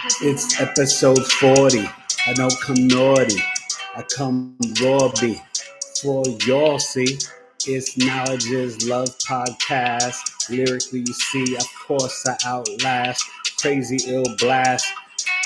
It's episode 40. I don't come naughty. I come rawby. For y'all see, it's Knowledge is Love podcast. Lyrically, you see, of course, I outlast. Crazy ill blast.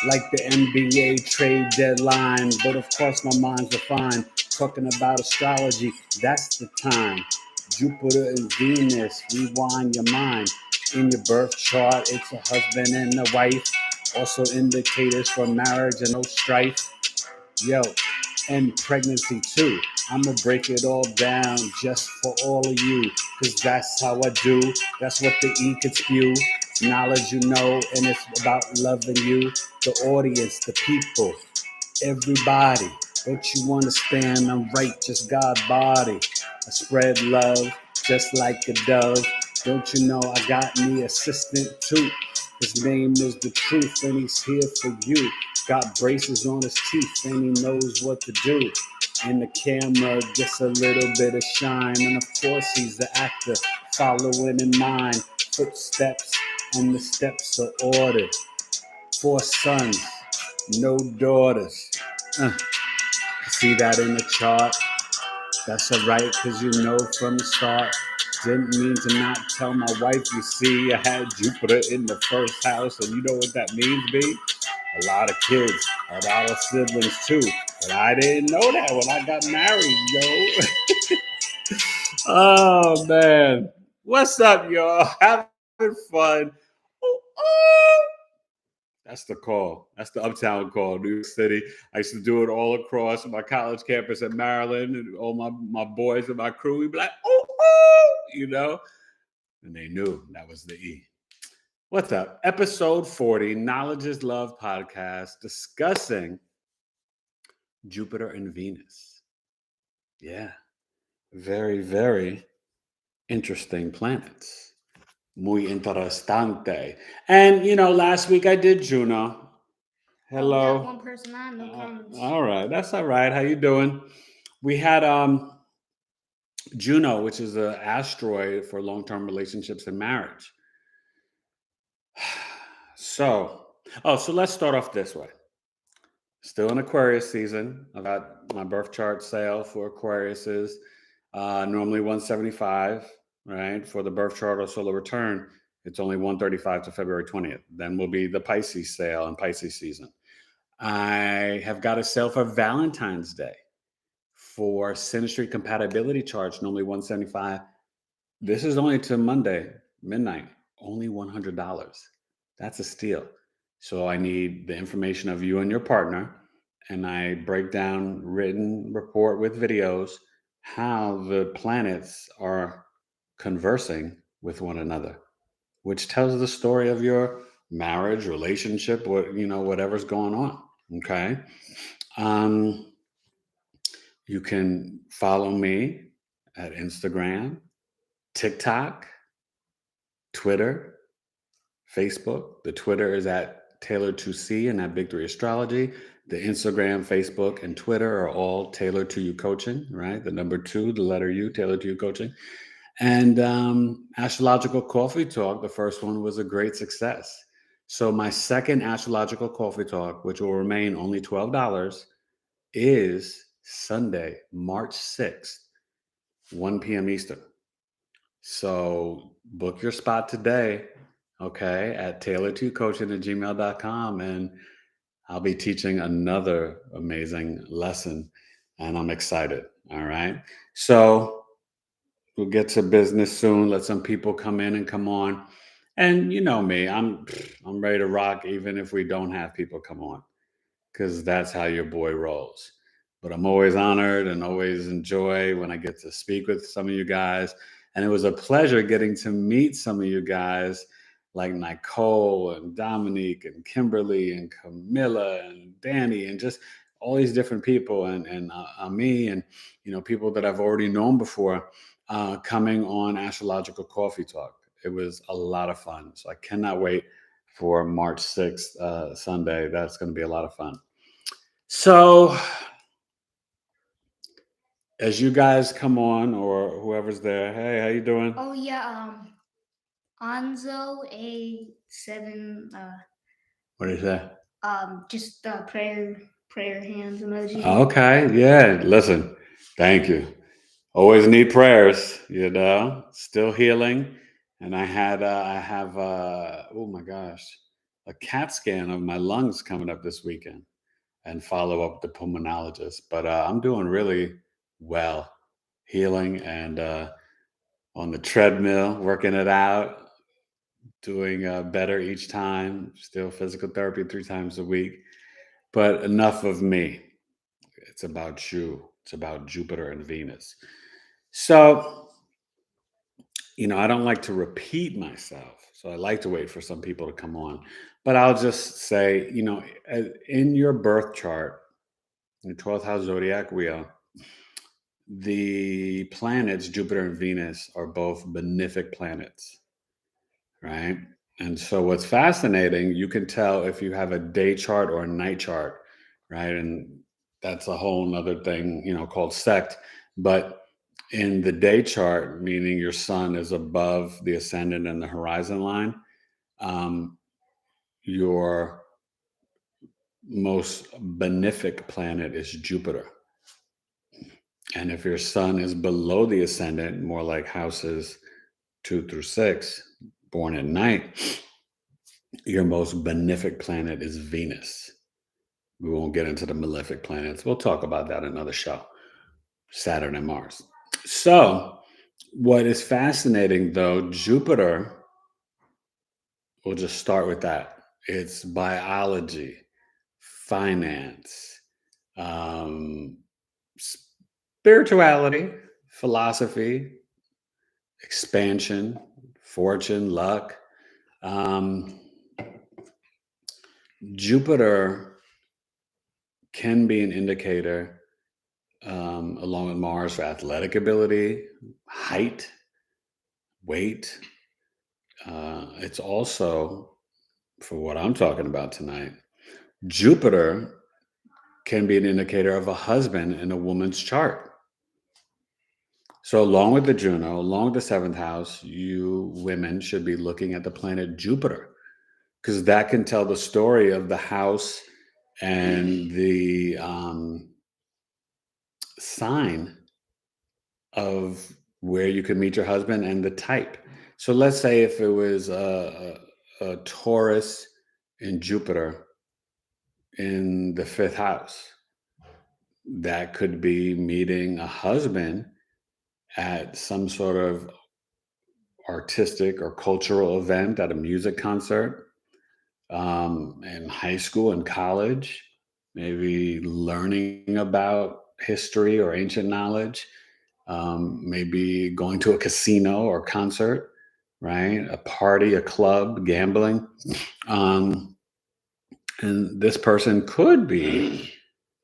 Like the NBA trade deadline. But of course, my mind's refined. Talking about astrology, that's the time. Jupiter and Venus, rewind your mind. In your birth chart, it's a husband and a wife. Also indicators for marriage and no strife. Yo, and pregnancy too. I'ma break it all down just for all of you. Cause that's how I do. That's what the E could spew. Knowledge you know, and it's about loving you. The audience, the people, everybody. Don't you understand? I'm right, just God body. I spread love just like a dove. Don't you know I got me assistant too? His name is the truth and he's here for you. Got braces on his teeth and he knows what to do. And the camera gets a little bit of shine. And of course he's the actor following in mind. Footsteps and the steps are ordered. 4 sons, no daughters. I see that in the chart. That's alright, cause you know from the start. Didn't mean to not tell my wife, you see, I had Jupiter in the first house, and you know what that means, B? A lot of kids, a lot of siblings too. But I didn't know that when I got married, yo. Oh man. What's up, y'all? Having fun. That's the call. That's the uptown call, New York City. I used to do it all across my college campus in Maryland, and all my boys and my crew. We'd be like, you know? And they knew that was the E. What's up? Episode 40, Knowledge is Love podcast, discussing Jupiter and Venus. Yeah. Very, very interesting planets. Muy interesante. And, last week I did Juno. Hello. We got one person on, no comments. All right. That's all right. How you doing? We had Juno, which is an asteroid for long-term relationships and marriage. So let's start off this way. Still in Aquarius season. I got my birth chart sale for Aquariuses. Normally 175, right? For the birth chart or solar return, it's only 135 to February 20th. Then will be the Pisces sale and Pisces season. I have got a sale for Valentine's Day for Synastry compatibility charge, normally 175. This is only to Monday, midnight, only $100. That's a steal. So I need the information of you and your partner, and I break down written report with videos how the planets are conversing with one another, which tells the story of your marriage, relationship, whatever's going on. Okay. You can follow me at Instagram, TikTok, Twitter, Facebook. The Twitter is at Taylor2C and at Big 3 Astrology. The Instagram, Facebook, and Twitter are all Taylor to You Coaching, right? The number 2, the letter U, Taylor to You Coaching. And Astrological Coffee Talk, the first one was a great success. So my second Astrological Coffee Talk, which will remain only $12, is Sunday, March 6th, 1 p.m. Eastern. So book your spot today, okay, at taylor2coaching@gmail.com, and I'll be teaching another amazing lesson, and I'm excited, all right? So we'll get to business soon. Let some people come in and come on. And you know me, I'm ready to rock even if we don't have people come on, because that's how your boy rolls. But I'm always honored and always enjoy when I get to speak with some of you guys. And it was a pleasure getting to meet some of you guys like Nicole and Dominique and Kimberly and Camilla and Danny and just all these different people and me and, people that I've already known before coming on Astrological Coffee Talk. It was a lot of fun. So I cannot wait for March 6th, Sunday. That's going to be a lot of fun. So as you guys come on, or whoever's there, hey, how you doing? Oh yeah, Anzo A7. What is that? Just prayer hands emoji. Okay, yeah. Listen, thank you. Always need prayers, Still healing, and I have oh my gosh, a CAT scan of my lungs coming up this weekend, and follow up with the pulmonologist. But I'm doing really well, healing and on the treadmill, working it out, doing better each time. Still physical therapy 3 times a week, but enough of me. It's about you. It's about Jupiter and Venus. So, I don't like to repeat myself. So I like to wait for some people to come on. But I'll just say, in your birth chart, your 12th house zodiac wheel, the planets, Jupiter and Venus, are both benefic planets, right? And so what's fascinating, you can tell if you have a day chart or a night chart, right? And that's a whole nother thing, called sect. But in the day chart, meaning your sun is above the ascendant and the horizon line, um, your most benefic planet is Jupiter. And if your sun is below the ascendant, more like houses 2 through 6, born at night, your most benefic planet is Venus. We won't get into the malefic planets. We'll talk about that in another show, Saturn and Mars. So, what is fascinating though, Jupiter, we'll just start with that. It's biology, finance, um, spirituality, philosophy, expansion, fortune, luck. Um, Jupiter can be an indicator, along with Mars, for athletic ability, height, weight. It's also, for what I'm talking about tonight, Jupiter can be an indicator of a husband in a woman's chart. So, along with the Juno, along with the seventh house, you women should be looking at the planet Jupiter, because that can tell the story of the house and the sign of where you could meet your husband and the type. So let's say if it was a Taurus in Jupiter in the fifth house, that could be meeting a husband at some sort of artistic or cultural event, at a music concert, in high school and college, maybe learning about history or ancient knowledge, maybe going to a casino or concert, right? A party, a club, gambling. And this person could be,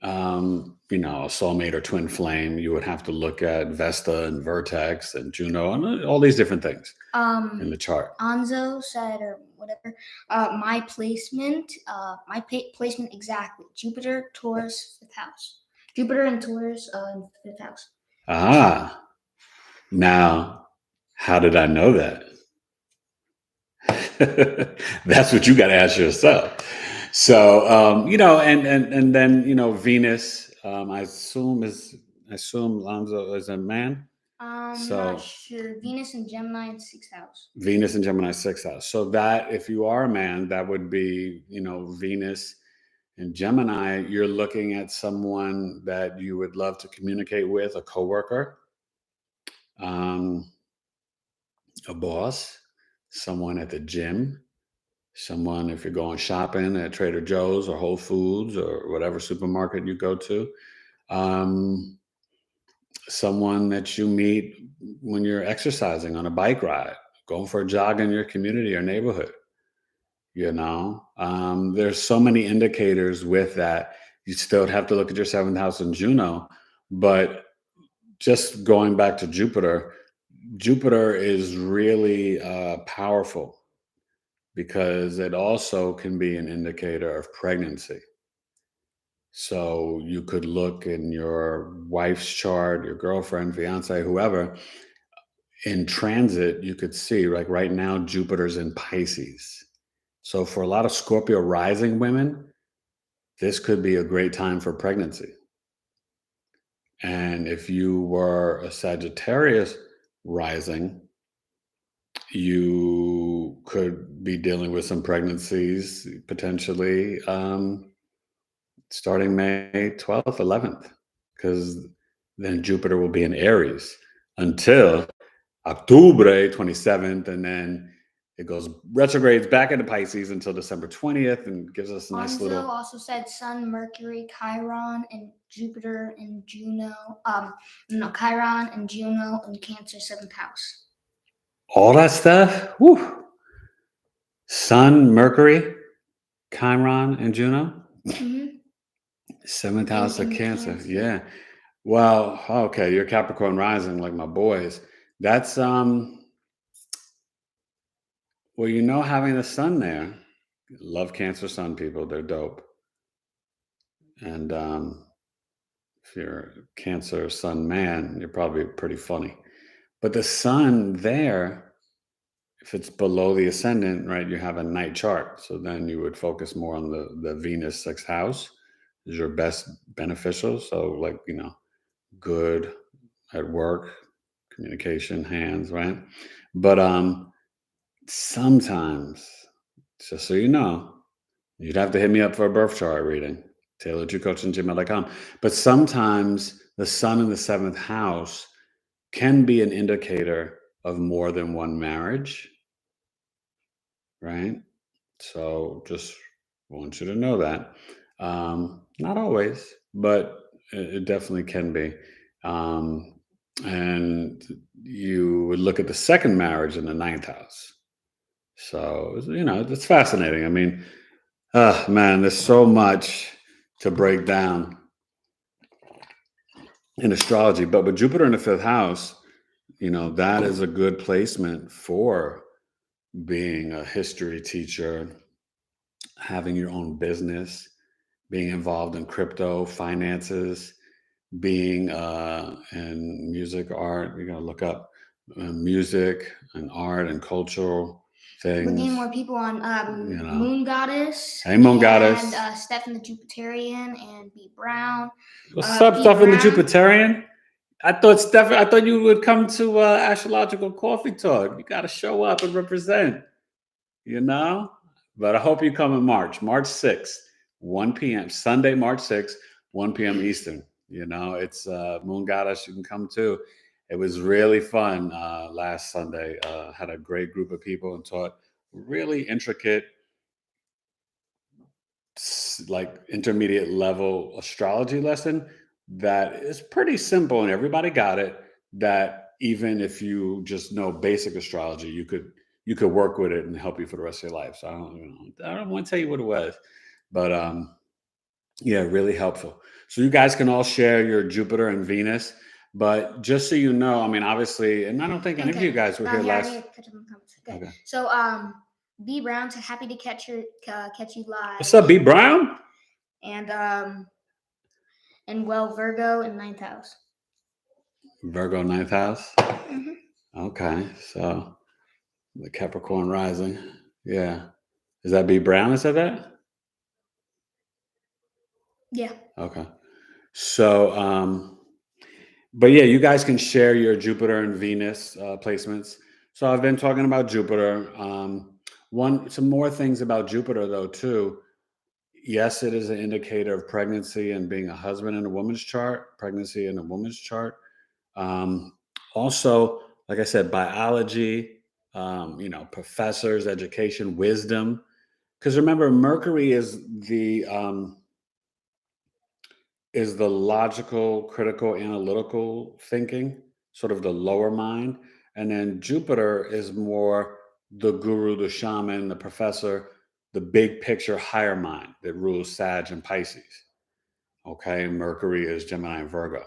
a soulmate or twin flame. You would have to look at Vesta and Vertex and Juno and all these different things in the chart. Anzo said, or whatever, my placement exactly. Jupiter, Taurus, fifth house. Jupiter and Taurus in fifth house. Ah, now, how did I know that? That's what you got to ask yourself. So, and then Venus. I assume Lonzo is a man. Not sure. Venus and Gemini in sixth house. Venus and Gemini sixth house. So that if you are a man, that would be Venus and Gemini. You're looking at someone that you would love to communicate with, a coworker, a boss, someone at the gym, someone if you're going shopping at Trader Joe's or Whole Foods or whatever supermarket you go to, someone that you meet when you're exercising on a bike ride, going for a jog in your community or neighborhood. There's so many indicators with that. You still have to look at your seventh house in Juno, but just going back to Jupiter is really powerful, because it also can be an indicator of pregnancy. So you could look in your wife's chart, your girlfriend, fiance, whoever, in transit, you could see, like right now, Jupiter's in Pisces. So for a lot of Scorpio rising women, this could be a great time for pregnancy. And if you were a Sagittarius rising, you could be dealing with some pregnancies potentially starting May 12th, 11th, because then Jupiter will be in Aries until October 27th, and then it goes retrogrades back into Pisces until December 20th and gives us a nice Anzo little... also said Sun, Mercury, Chiron, and Jupiter and Juno. Chiron and Juno in Cancer, 7th house. All that stuff? Whew. Sun, Mercury, Chiron, and Juno? Mm-hmm. 7th house of Cancer. Yeah. Well, okay, you're Capricorn rising like my boys. That's well, having the sun there. Love Cancer sun people, they're dope. And if you're a Cancer sun man, you're probably pretty funny. But the sun there, if it's below the ascendant, right, you have a night chart. So then you would focus more on the Venus 6th house is your best beneficial. So like, good at work, communication, hands, right? But sometimes, just so you know, you'd have to hit me up for a birth chart reading, tailoredtocoaching@gmail.com. But sometimes the sun in the 7th house can be an indicator of more than one marriage, right? So just want you to know that. Not always, but it definitely can be. And you would look at the second marriage in the 9th house. So, it's fascinating. I mean, man, there's so much to break down in astrology. But with Jupiter in the 5th house, that is a good placement for being a history teacher, having your own business, being involved in crypto, finances, being in music, art. You're going to look up music and art and cultural things. We're getting more people on Moon Goddess. Hey, Moon Goddess. And Stefan the Jupiterian and B. Brown. What's up, Stefan the Jupiterian? I thought you would come to Astrological Coffee Talk. You got to show up and represent, But I hope you come in March 6th, 1 p.m., Sunday, March 6th, 1 p.m. Eastern. It's Moon Goddess. You can come too. It was really fun last Sunday. Had a great group of people and taught really intricate, like intermediate level astrology lesson that is pretty simple and everybody got it. That even if you just know basic astrology, you could work with it and help you for the rest of your life. So I don't want to tell you what it was, but yeah, really helpful. So you guys can all share your Jupiter and Venus, but just so you know, I mean, obviously, and I don't think any of you guys were here last. Okay. So B. Brown said, happy to catch you live. What's up, B. Brown? And Virgo in 9th house. Virgo 9th house. Mm-hmm. Okay, so the Capricorn rising. Yeah, is that B. Brown that said that? Yeah. Okay. So, but yeah, you guys can share your Jupiter and Venus placements. So I've been talking about Jupiter. Some more things about Jupiter though too. Yes, it is an indicator of pregnancy and being a husband in a woman's chart, pregnancy in a woman's chart. Also, like I said, biology, professors, education, wisdom. Because remember, Mercury is the logical, critical, analytical thinking, sort of the lower mind. And then Jupiter is more the guru, the shaman, the professor, the big picture higher mind that rules Sag and Pisces. Okay, Mercury is Gemini and Virgo.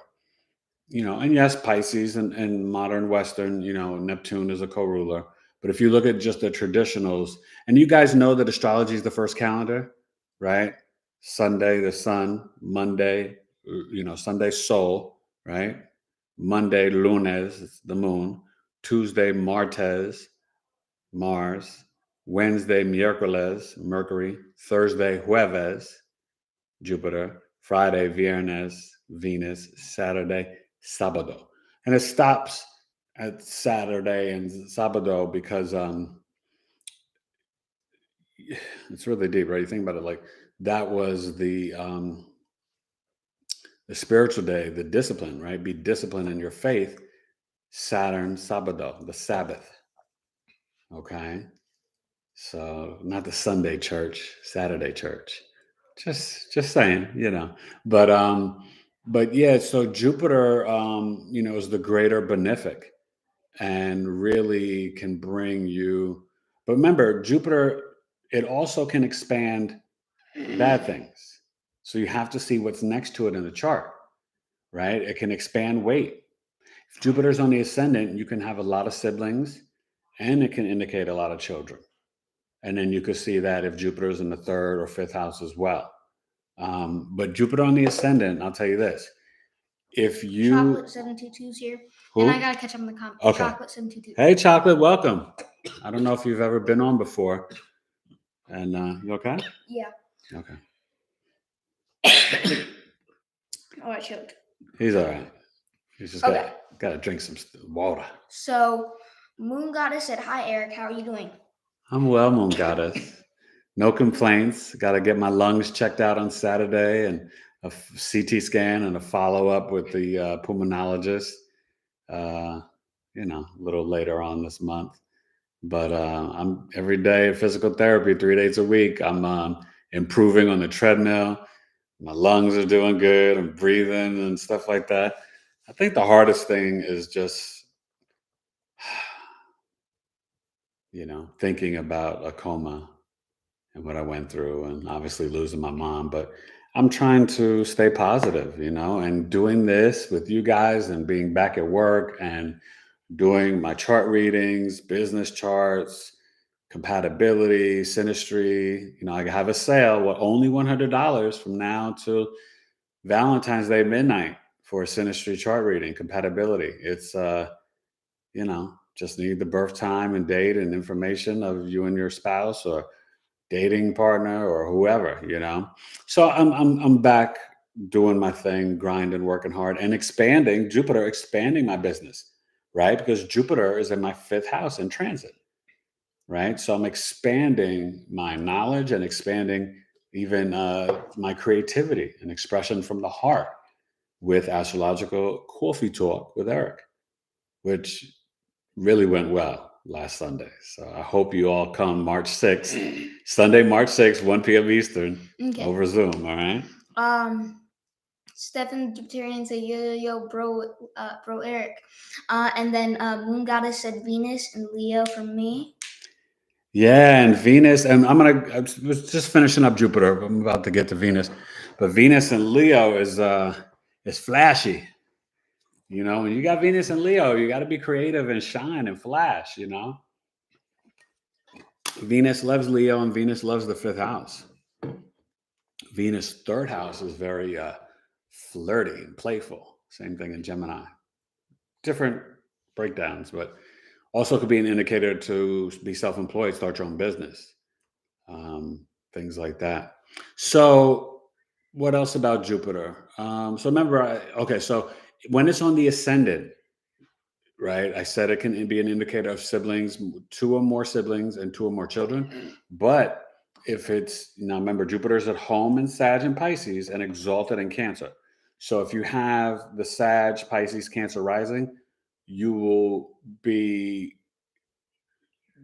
And yes, Pisces and modern Western, Neptune is a co-ruler. But if you look at just the traditionals, and you guys know that astrology is the first calendar, right? Sunday, the sun, Monday, Sunday, Sol, right? Monday, Lunes, it's the moon. Tuesday, Martes, Mars. Wednesday, Miércoles, Mercury. Thursday, Jueves, Jupiter. Friday, Viernes, Venus. Saturday, Sábado. And it stops at Saturday and Sábado because it's really deep, right? You think about it, like that was the spiritual day, the discipline, right? Be disciplined in your faith. Saturn, Sábado, the Sabbath. Okay. So not the Sunday church, Saturday church. Just saying, but yeah, so Jupiter is the greater benefic and really can bring you, but remember, Jupiter, it also can expand bad things. So you have to see what's next to it in the chart, right? It can expand weight. If Jupiter's on the ascendant, you can have a lot of siblings and it can indicate a lot of children. And then you could see that if Jupiter's in the third or fifth house as well. But Jupiter on the ascendant, I'll tell you this. If you Chocolate 722's here. Who? And I gotta catch up on the comments. Okay. Chocolate 722. Hey, Chocolate, welcome. I don't know if you've ever been on before. And you okay? Yeah. Okay. Oh, I choked. He's all right. He's just gotta drink some water. So, Moon Goddess said, "Hi, Eric. How are you doing?" I'm well, Moon Goddess. No complaints. Got to get my lungs checked out on Saturday and a CT scan and a follow-up with the pulmonologist, a little later on this month. But I'm every day physical therapy, 3 days a week. I'm improving on the treadmill. My lungs are doing good. I'm breathing and stuff like that. I think the hardest thing is just, thinking about a coma and what I went through and obviously losing my mom. But I'm trying to stay positive, and doing this with you guys and being back at work and doing my chart readings, business charts, compatibility, synastry. I have a sale with only $100 from now to Valentine's Day midnight for a synastry chart reading, compatibility. It's, just need the birth time and date and information of you and your spouse or dating partner or whoever, So I'm back doing my thing, grinding, working hard, and expanding. Jupiter expanding my business, right? Because Jupiter is in my fifth house in transit, right? So I'm expanding my knowledge and expanding even my creativity and expression from the heart with Astrological Coffee Talk with Eric, which really went well last Sunday. So I hope you all come March 6th, Sunday, March 6th, 1 p.m. Eastern, over Zoom, all right? Stephen Jupiterian said, yo, bro, Eric. And then Moon Goddess said Venus and Leo from me. Yeah, and Venus, and I was just finishing up Jupiter. I'm about to get to Venus. But Venus and Leo is flashy. When you got Venus and Leo, you got to be creative and shine and flash, Venus loves Leo and Venus loves the fifth house. Venus' third house is very flirty and playful. Same thing in Gemini. Different breakdowns, but also could be an indicator to be self-employed, start your own business, things like that. So what else about Jupiter? So remember, so when it's on the ascendant, right, I said it can be an indicator of siblings, 2 or more siblings and 2 or more children. But if it's, now remember, Jupiter's at home in Sag and Pisces and exalted in Cancer. So if you have the Sag, Pisces, Cancer rising, you will be,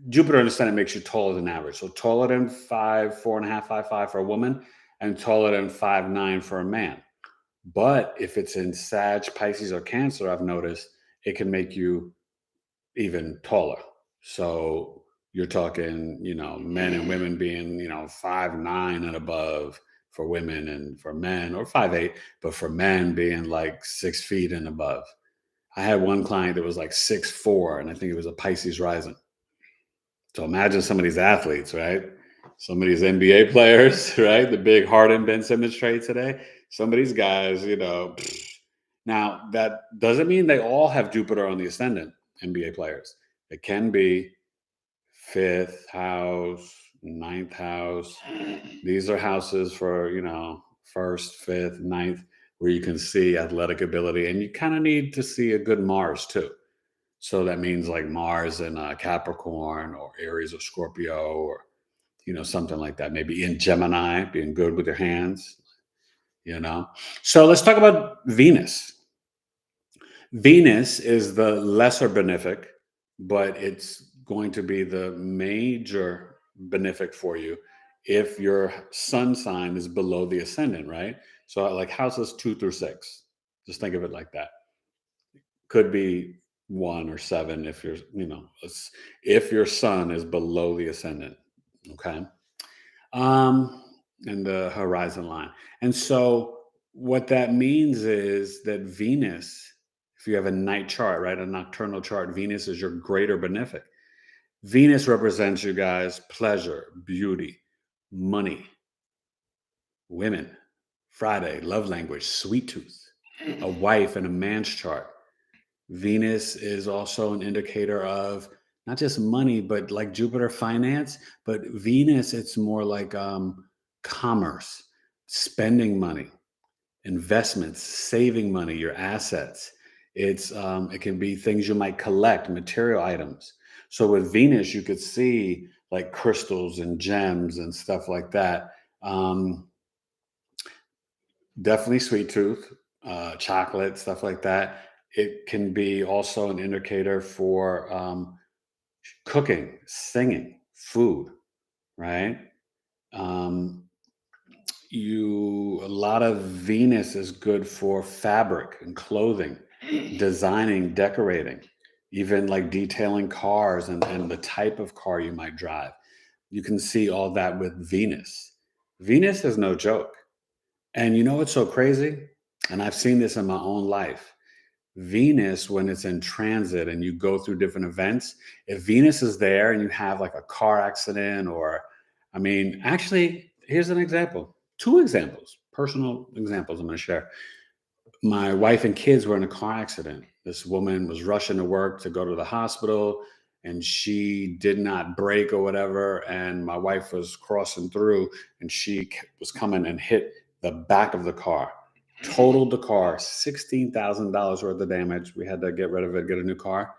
Jupiter in the ascendant makes you taller than average. So taller than 4.5, 5'5" for a woman and taller than 5'9" for a man. But if it's in Sag, Pisces, or Cancer, I've noticed it can make you even taller. So you're talking, men and women being, 5'9" and above for women, and for men, or 5'8", but for men being like 6 feet and above. I had one client that was like 6'4", and I think it was a Pisces rising. So imagine some of these athletes, right? Some of these NBA players, right? The big Harden, Ben Simmons trade today. Some of these guys, Now, that doesn't mean they all have Jupiter on the ascendant, NBA players. It can be 5th house, 9th house. These are houses for, first, fifth, ninth, where you can see athletic ability. And you kind of need to see a good Mars too. So that means like Mars in Capricorn or Aries or Scorpio or, something like that. Maybe in Gemini, being good with your hands, So let's talk about Venus. Venus is the lesser benefic, but it's going to be the major benefic for you if your sun sign is below the ascendant, right? So like houses 2 through 6, just think of it like that. Could be 1 or 7 if if your sun is below the ascendant, okay? And the horizon line. And so what that means is that Venus, if you have a night chart, right, a nocturnal chart, Venus is your greater benefic. Venus represents, you guys, pleasure, beauty, money, women, Friday, love language, sweet tooth, a wife and a man's chart. Venus is also an indicator of not just money, but like Jupiter, finance. But Venus, it's more like commerce, spending money, investments, saving money, your assets. It can be things you might collect, material items. So with Venus, you could see like crystals and gems and stuff like that. Definitely sweet tooth, chocolate, stuff like that. It can be also an indicator for cooking, singing, food, right? Um, a lot of Venus is good for fabric and clothing, designing, decorating, even like detailing cars and the type of car you might drive. You can see all that with Venus. Venus is no joke. And you know what's so crazy? And I've seen this in my own life. Venus, when it's in transit and you go through different events, if Venus is there and you have like a car accident actually, here's an example, 2 examples, personal examples I'm going to share. My wife and kids were in a car accident. This woman was rushing to work to go to the hospital and she did not brake or whatever. And my wife was crossing through and she was coming and hit the back of the car, totaled the car, $16,000 worth of damage. We had to get rid of it, get a new car.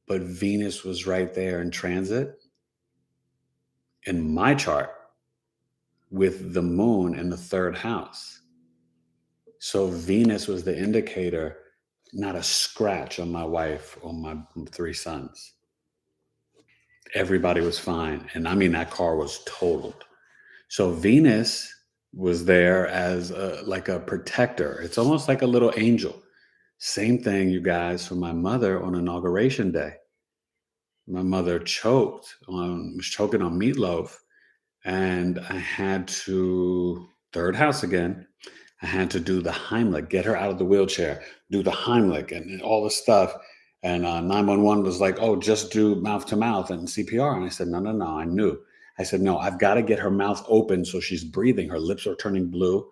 But Venus was right there in transit in my chart with the moon in the 3rd house. So Venus was the indicator, not a scratch on my wife or my 3 sons. Everybody was fine. And that car was totaled. So Venus was there as like a protector. It's almost like a little angel. Same thing, you guys, for my mother on inauguration day. My mother was choking on meatloaf. And I had to, 3rd house again, I had to do the Heimlich, get her out of the wheelchair, do the Heimlich and all this stuff. And 911 was like, oh, just do mouth to mouth and CPR. And I said, no, I knew. I said, no, I've got to get her mouth open so she's breathing. Her lips are turning blue.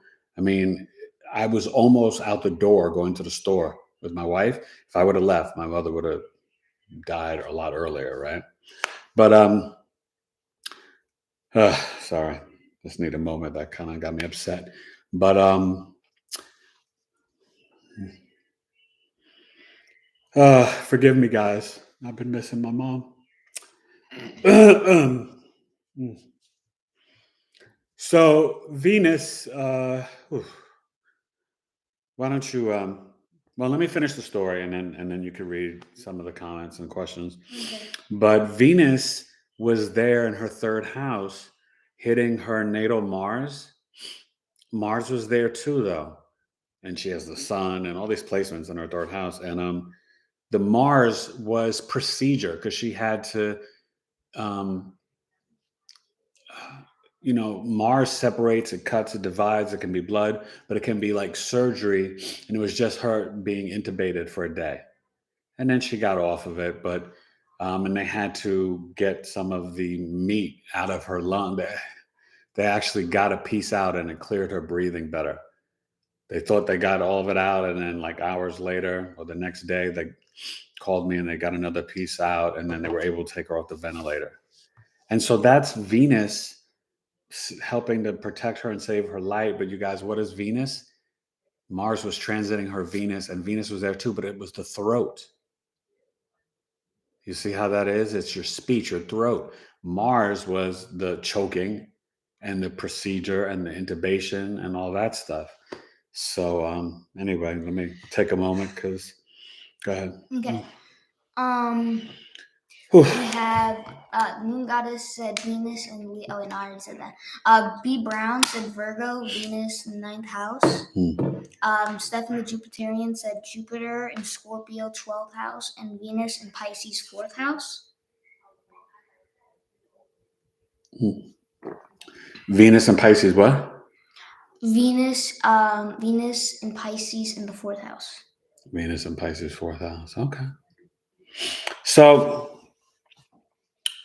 I was almost out the door going to the store with my wife. If I would have left, my mother would have died a lot earlier, right? But sorry, just need a moment. That kind of got me upset. But forgive me, guys. I've been missing my mom. So Venus, why don't you? Well, let me finish the story, and then you can read some of the comments and questions. Okay. But Venus was there in her 3rd house, hitting her natal Mars. Mars was there too, though, and she has the sun and all these placements in her 3rd house. And the Mars was procedure because she had to. Mars separates, it cuts, it divides, it can be blood, but it can be like surgery. And it was just her being intubated for a day. And then she got off of it, and they had to get some of the meat out of her lung. They actually got a piece out and it cleared her breathing better. They thought they got all of it out. And then like hours later or the next day, they called me and they got another piece out. And then they were able to take her off the ventilator. And so that's Venus helping to protect her and save her light. But you guys, what is Venus? Mars was transiting her Venus, and Venus was there too, but it was the throat. You see how that is? It's your speech, your throat. Mars was the choking and the procedure and the intubation and all that stuff. So anyway, let me take a moment because go ahead. Okay. Whew. We have Moon Goddess said Venus and Leo. Oh, and I already said that. B Brown said Virgo, Venus in the 9th house. Stefan the Jupiterian said Jupiter in Scorpio 12th house and Venus in Pisces 4th house. Venus and Pisces, what? Venus in Pisces in the 4th house. Venus and Pisces 4th house. Okay. So,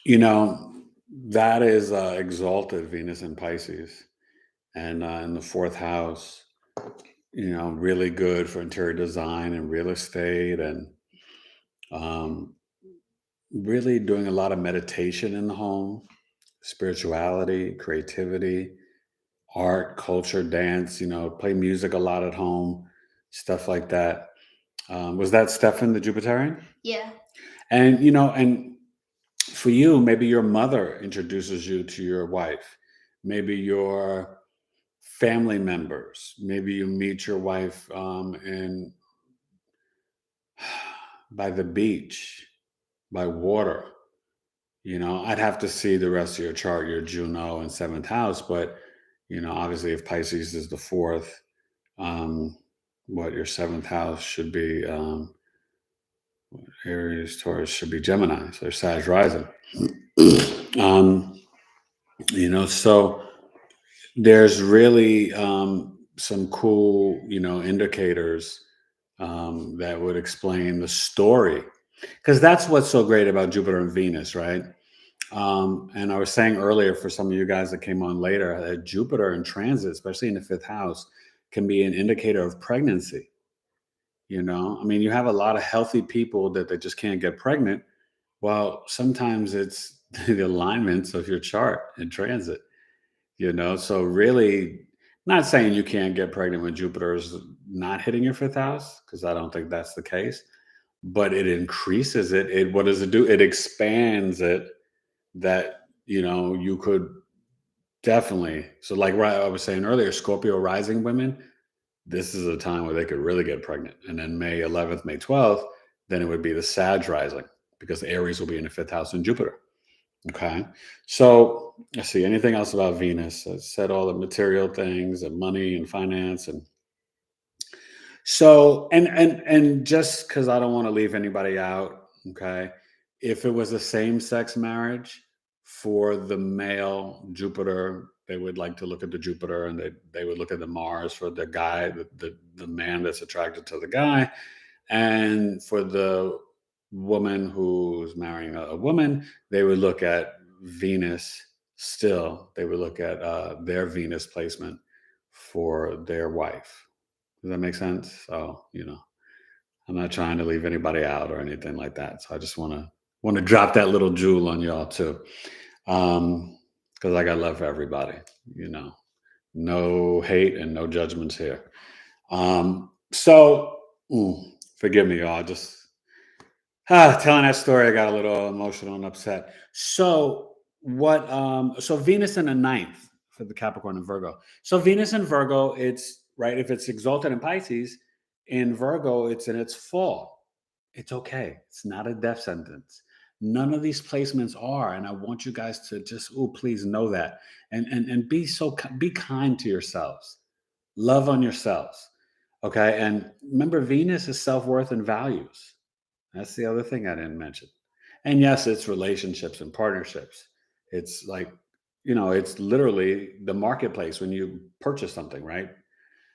that is exalted Venus and Pisces, and in the 4th house, really good for interior design and real estate, and really doing a lot of meditation in the home, spirituality, creativity, art, culture, dance, play music a lot at home, stuff like that. Was that Stefan the Jupiterian? Yeah. And, and for you, maybe your mother introduces you to your wife. Maybe your family members. Maybe you meet your wife by the beach, by water. I'd have to see the rest of your chart, your Juno and 7th house, but obviously if Pisces is the 4th, your 7th house should be Aries, Taurus should be Gemini, so Sag rising. So there's really some cool, indicators that would explain the story, because that's what's so great about Jupiter and Venus, right? And I was saying earlier, for some of you guys that came on later, that Jupiter in transit, especially in the 5th house, can be an indicator of pregnancy. You have a lot of healthy people that they just can't get pregnant. Well, sometimes it's the alignments of your chart in transit, so really, not saying you can't get pregnant when Jupiter is not hitting your 5th house, because I don't think that's the case, but it increases it. What does it do? It expands it, that, you could definitely. So like I was saying earlier, Scorpio rising women, this is a time where they could really get pregnant. And then May 11th, May 12th, then it would be the Sag rising, because Aries will be in the 5th house in Jupiter. Okay. So let's see, anything else about Venus? I said all the material things and money and finance. And so, and just because I don't want to leave anybody out, okay, if it was a same-sex marriage, for the male Jupiter, they would like to look at the Jupiter, and they would look at the Mars for the guy, the man that's attracted to the guy. And for the woman who's marrying a woman, they would look at Venus still. They would look at their Venus placement for their wife. Does that make sense? So, I'm not trying to leave anybody out or anything like that. So I just want to drop that little jewel on y'all too. Because I got love for everybody, no hate and no judgments here. So forgive me, y'all. Just telling that story, I got a little emotional and upset. So what? So Venus in the 9th for the Capricorn and Virgo. So Venus in Virgo, it's right. If it's exalted in Pisces, in Virgo, it's in its fall. It's okay. It's not a death sentence. None of these placements are, and I want you guys to just please know that, and be kind to yourselves. Love on yourselves. Okay, and remember, Venus is self-worth and values. That's the other thing I didn't mention. And yes, it's relationships and partnerships. It's like, it's literally the marketplace when you purchase something, right?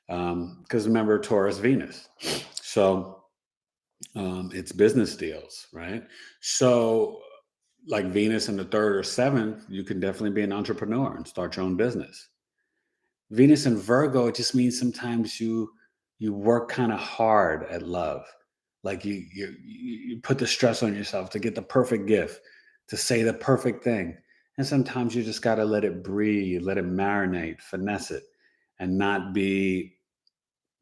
Because remember, Taurus, Venus. So it's business deals, right? So like Venus in the 3rd or 7th, you can definitely be an entrepreneur and start your own business. Venus in Virgo, it just means sometimes you work kind of hard at love. Like you put the stress on yourself to get the perfect gift, to say the perfect thing. And sometimes you just got to let it breathe, let it marinate, finesse it, and not be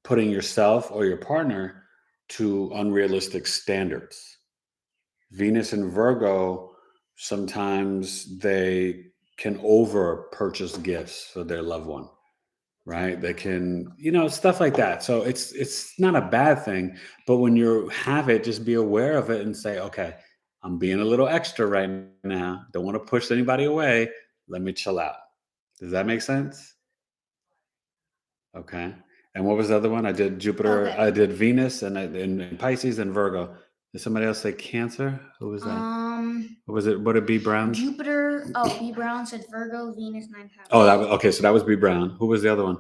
putting yourself or your partner to unrealistic standards. Venus and Virgo, sometimes they can over purchase gifts for their loved one, right? They can, stuff like that. So it's not a bad thing, but when you have it, just be aware of it and say, okay, I'm being a little extra right now. Don't want to push anybody away. Let me chill out. Does that make sense? Okay. And what was the other one? I did Jupiter, Okay. I did Venus, and in Pisces and Virgo. Did somebody else say Cancer? Who was that? What was it? What did B Brown? Jupiter. Oh, B Brown said Virgo, Venus, 9th house. Oh, okay. So that was B Brown. Who was the other one?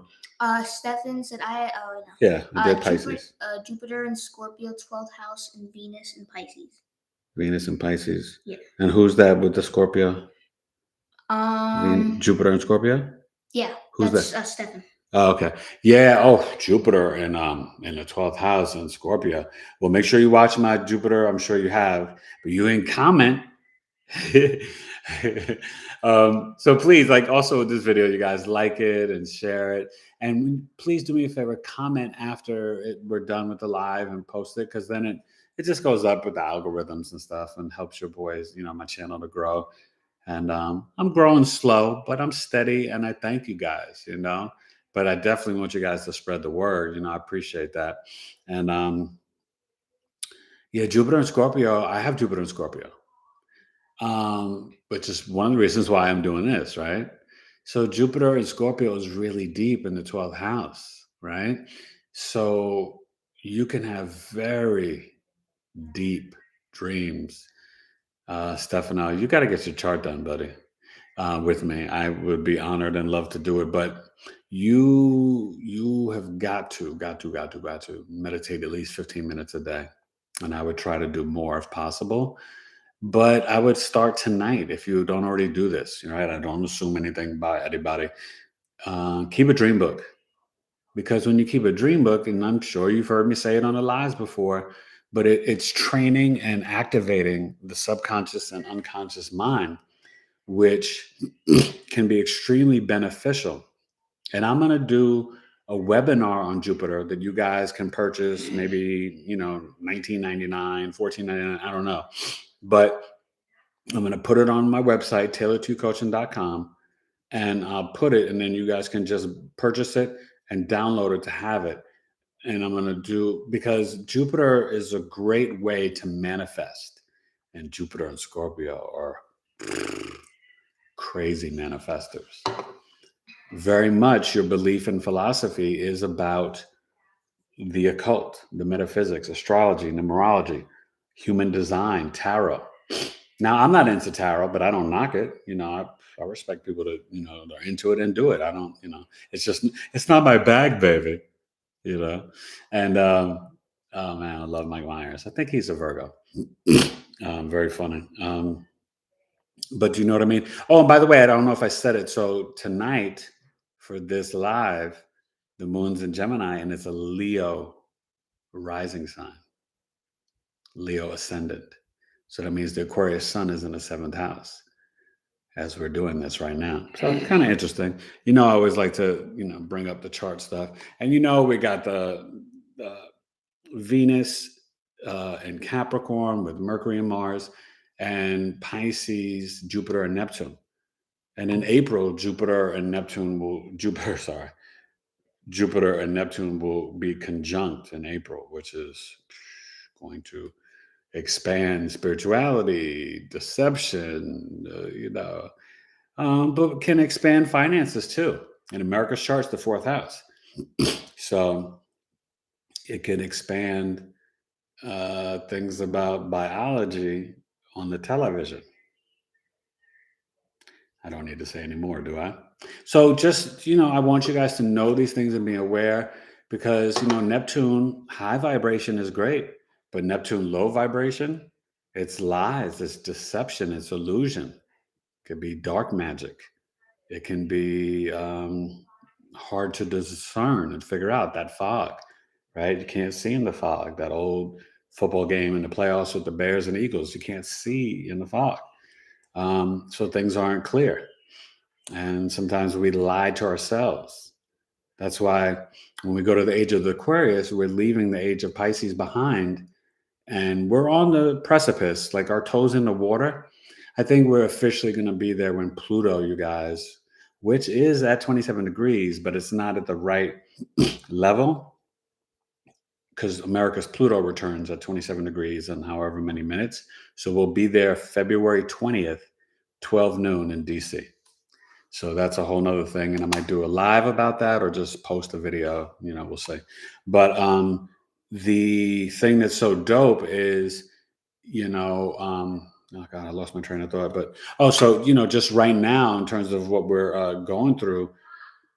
Stefan said no. Yeah, I did Pisces. Jupiter and Scorpio, 12th house, and Venus and Pisces. Venus and Pisces. Yeah. And who's that with the Scorpio? Jupiter and Scorpio? Yeah. Who's that? Stefan. Oh, okay. Yeah. Oh, Jupiter in the 12th house in Scorpio. Well, make sure you watch my Jupiter. I'm sure you have, but you didn't comment. So please, also with this video, you guys like it and share it, and please do me a favor, comment after we're done with the live and post it, because then it just goes up with the algorithms and stuff and helps your boys, my channel to grow. And I'm growing slow, but I'm steady, and I thank you guys, but I definitely want you guys to spread the word. I appreciate that. And yeah, Jupiter and Scorpio, I have Jupiter and Scorpio, which is one of the reasons why I'm doing this, right? So Jupiter and Scorpio is really deep in the 12th house, right? So you can have very deep dreams. Stefano, you got to get your chart done, buddy. With me, I would be honored and love to do it. But you have got to meditate at least 15 minutes a day, and I would try to do more if possible. But I would start tonight if you don't already do this. Right? I don't assume anything by anybody. Keep a dream book, because when you keep a dream book, and I'm sure you've heard me say it on the lives before, but it's training and activating the subconscious and unconscious mind, which can be extremely beneficial. And I'm going to do a webinar on Jupiter that you guys can purchase, maybe, $19.99, $14.99, I don't know. But I'm going to put it on my website, tailored2coaching.com, and I'll put it, and then you guys can just purchase it and download it to have it. And I'm going to because Jupiter is a great way to manifest. And Jupiter and Scorpio are crazy manifestors. Very much your belief in philosophy is about the occult, the metaphysics, astrology, numerology, human design, tarot. Now, I'm not into tarot, but I don't knock it. I respect people that, they're into it and do it. I don't, it's not my bag, baby, And, oh man, I love Mike Myers. I think he's a Virgo. Very funny. But you know what I mean? Oh, and by the way, I don't know if I said it. So tonight for this live, the moon's in Gemini, and it's a Leo rising sign, Leo ascendant. So that means the Aquarius sun is in the 7th house as we're doing this right now. So kind of interesting. I always like to, bring up the chart stuff. And we got the Venus in Capricorn with Mercury and Mars, and Pisces, Jupiter and Neptune. And in April, Jupiter and Neptune will be conjunct in April, which is going to expand spirituality, deception, but can expand finances too. And America's chart's the 4th house. So it can expand things about biology on the television. I don't need to say any more, do I? So just, I want you guys to know these things and be aware, because, Neptune, high vibration is great, but Neptune low vibration, it's lies, it's deception, it's illusion. It could be dark magic. It can be hard to discern and figure out that fog, right? You can't see in the fog. That old football game in the playoffs with the Bears and Eagles, you can't see in the fog. So things aren't clear. And sometimes we lie to ourselves. That's why when we go to the age of the Aquarius, we're leaving the age of Pisces behind, and we're on the precipice, like our toes in the water. I think we're officially going to be there when Pluto, you guys, which is at 27 degrees, but it's not at the right level, because America's Pluto returns at 27 degrees in however many minutes. So we'll be there February 20th, 12 noon in DC. So that's a whole nother thing. And I might do a live about that or just post a video, we'll see. But the thing that's so dope is, oh God, I lost my train of thought. But, so, just right now, in terms of what we're going through,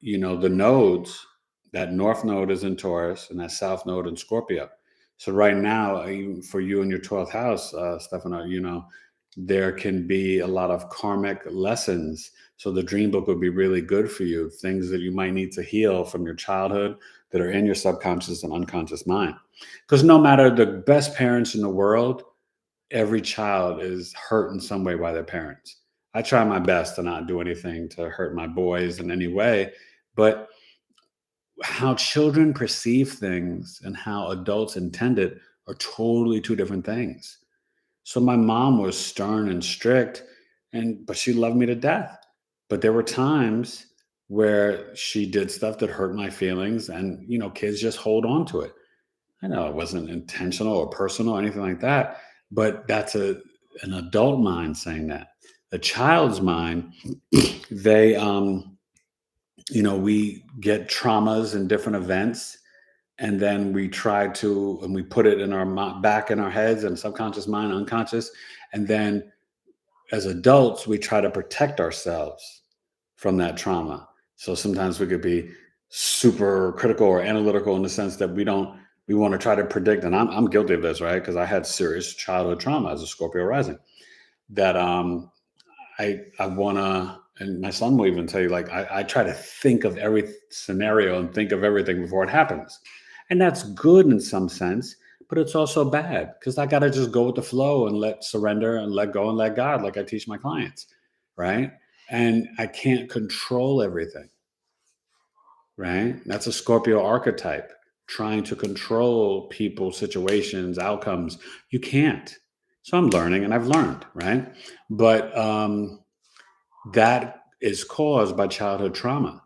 the nodes, that north node is in Taurus and that south node in Scorpio. So right now, for you in your 12th house, Stefano, there can be a lot of karmic lessons. So the dream book would be really good for you, things that you might need to heal from your childhood that are in your subconscious and unconscious mind. Because no matter the best parents in the world, every child is hurt in some way by their parents. I try my best to not do anything to hurt my boys in any way, but how children perceive things and how adults intend it are totally two different things. So my mom was stern and strict, but she loved me to death. But there were times where she did stuff that hurt my feelings, and kids just hold on to it. I know it wasn't intentional or personal or anything like that, but that's an adult mind saying that. A child's mind, they we get traumas and different events, and then we put it in our back in our heads and subconscious mind, unconscious. And then as adults, we try to protect ourselves from that trauma. So sometimes we could be super critical or analytical in the sense that we want to try to predict. And I'm guilty of this, right? Because I had serious childhood trauma as a Scorpio rising that I want to, and my son will even tell you, like, I try to think of every scenario and think of everything before it happens. And that's good in some sense, but it's also bad because I got to just go with the flow and surrender and let go and let God, like I teach my clients, right? And I can't control everything, right? That's a Scorpio archetype, trying to control people, situations, outcomes. You can't. So I'm learning, and I've learned, right? But that is caused by childhood trauma,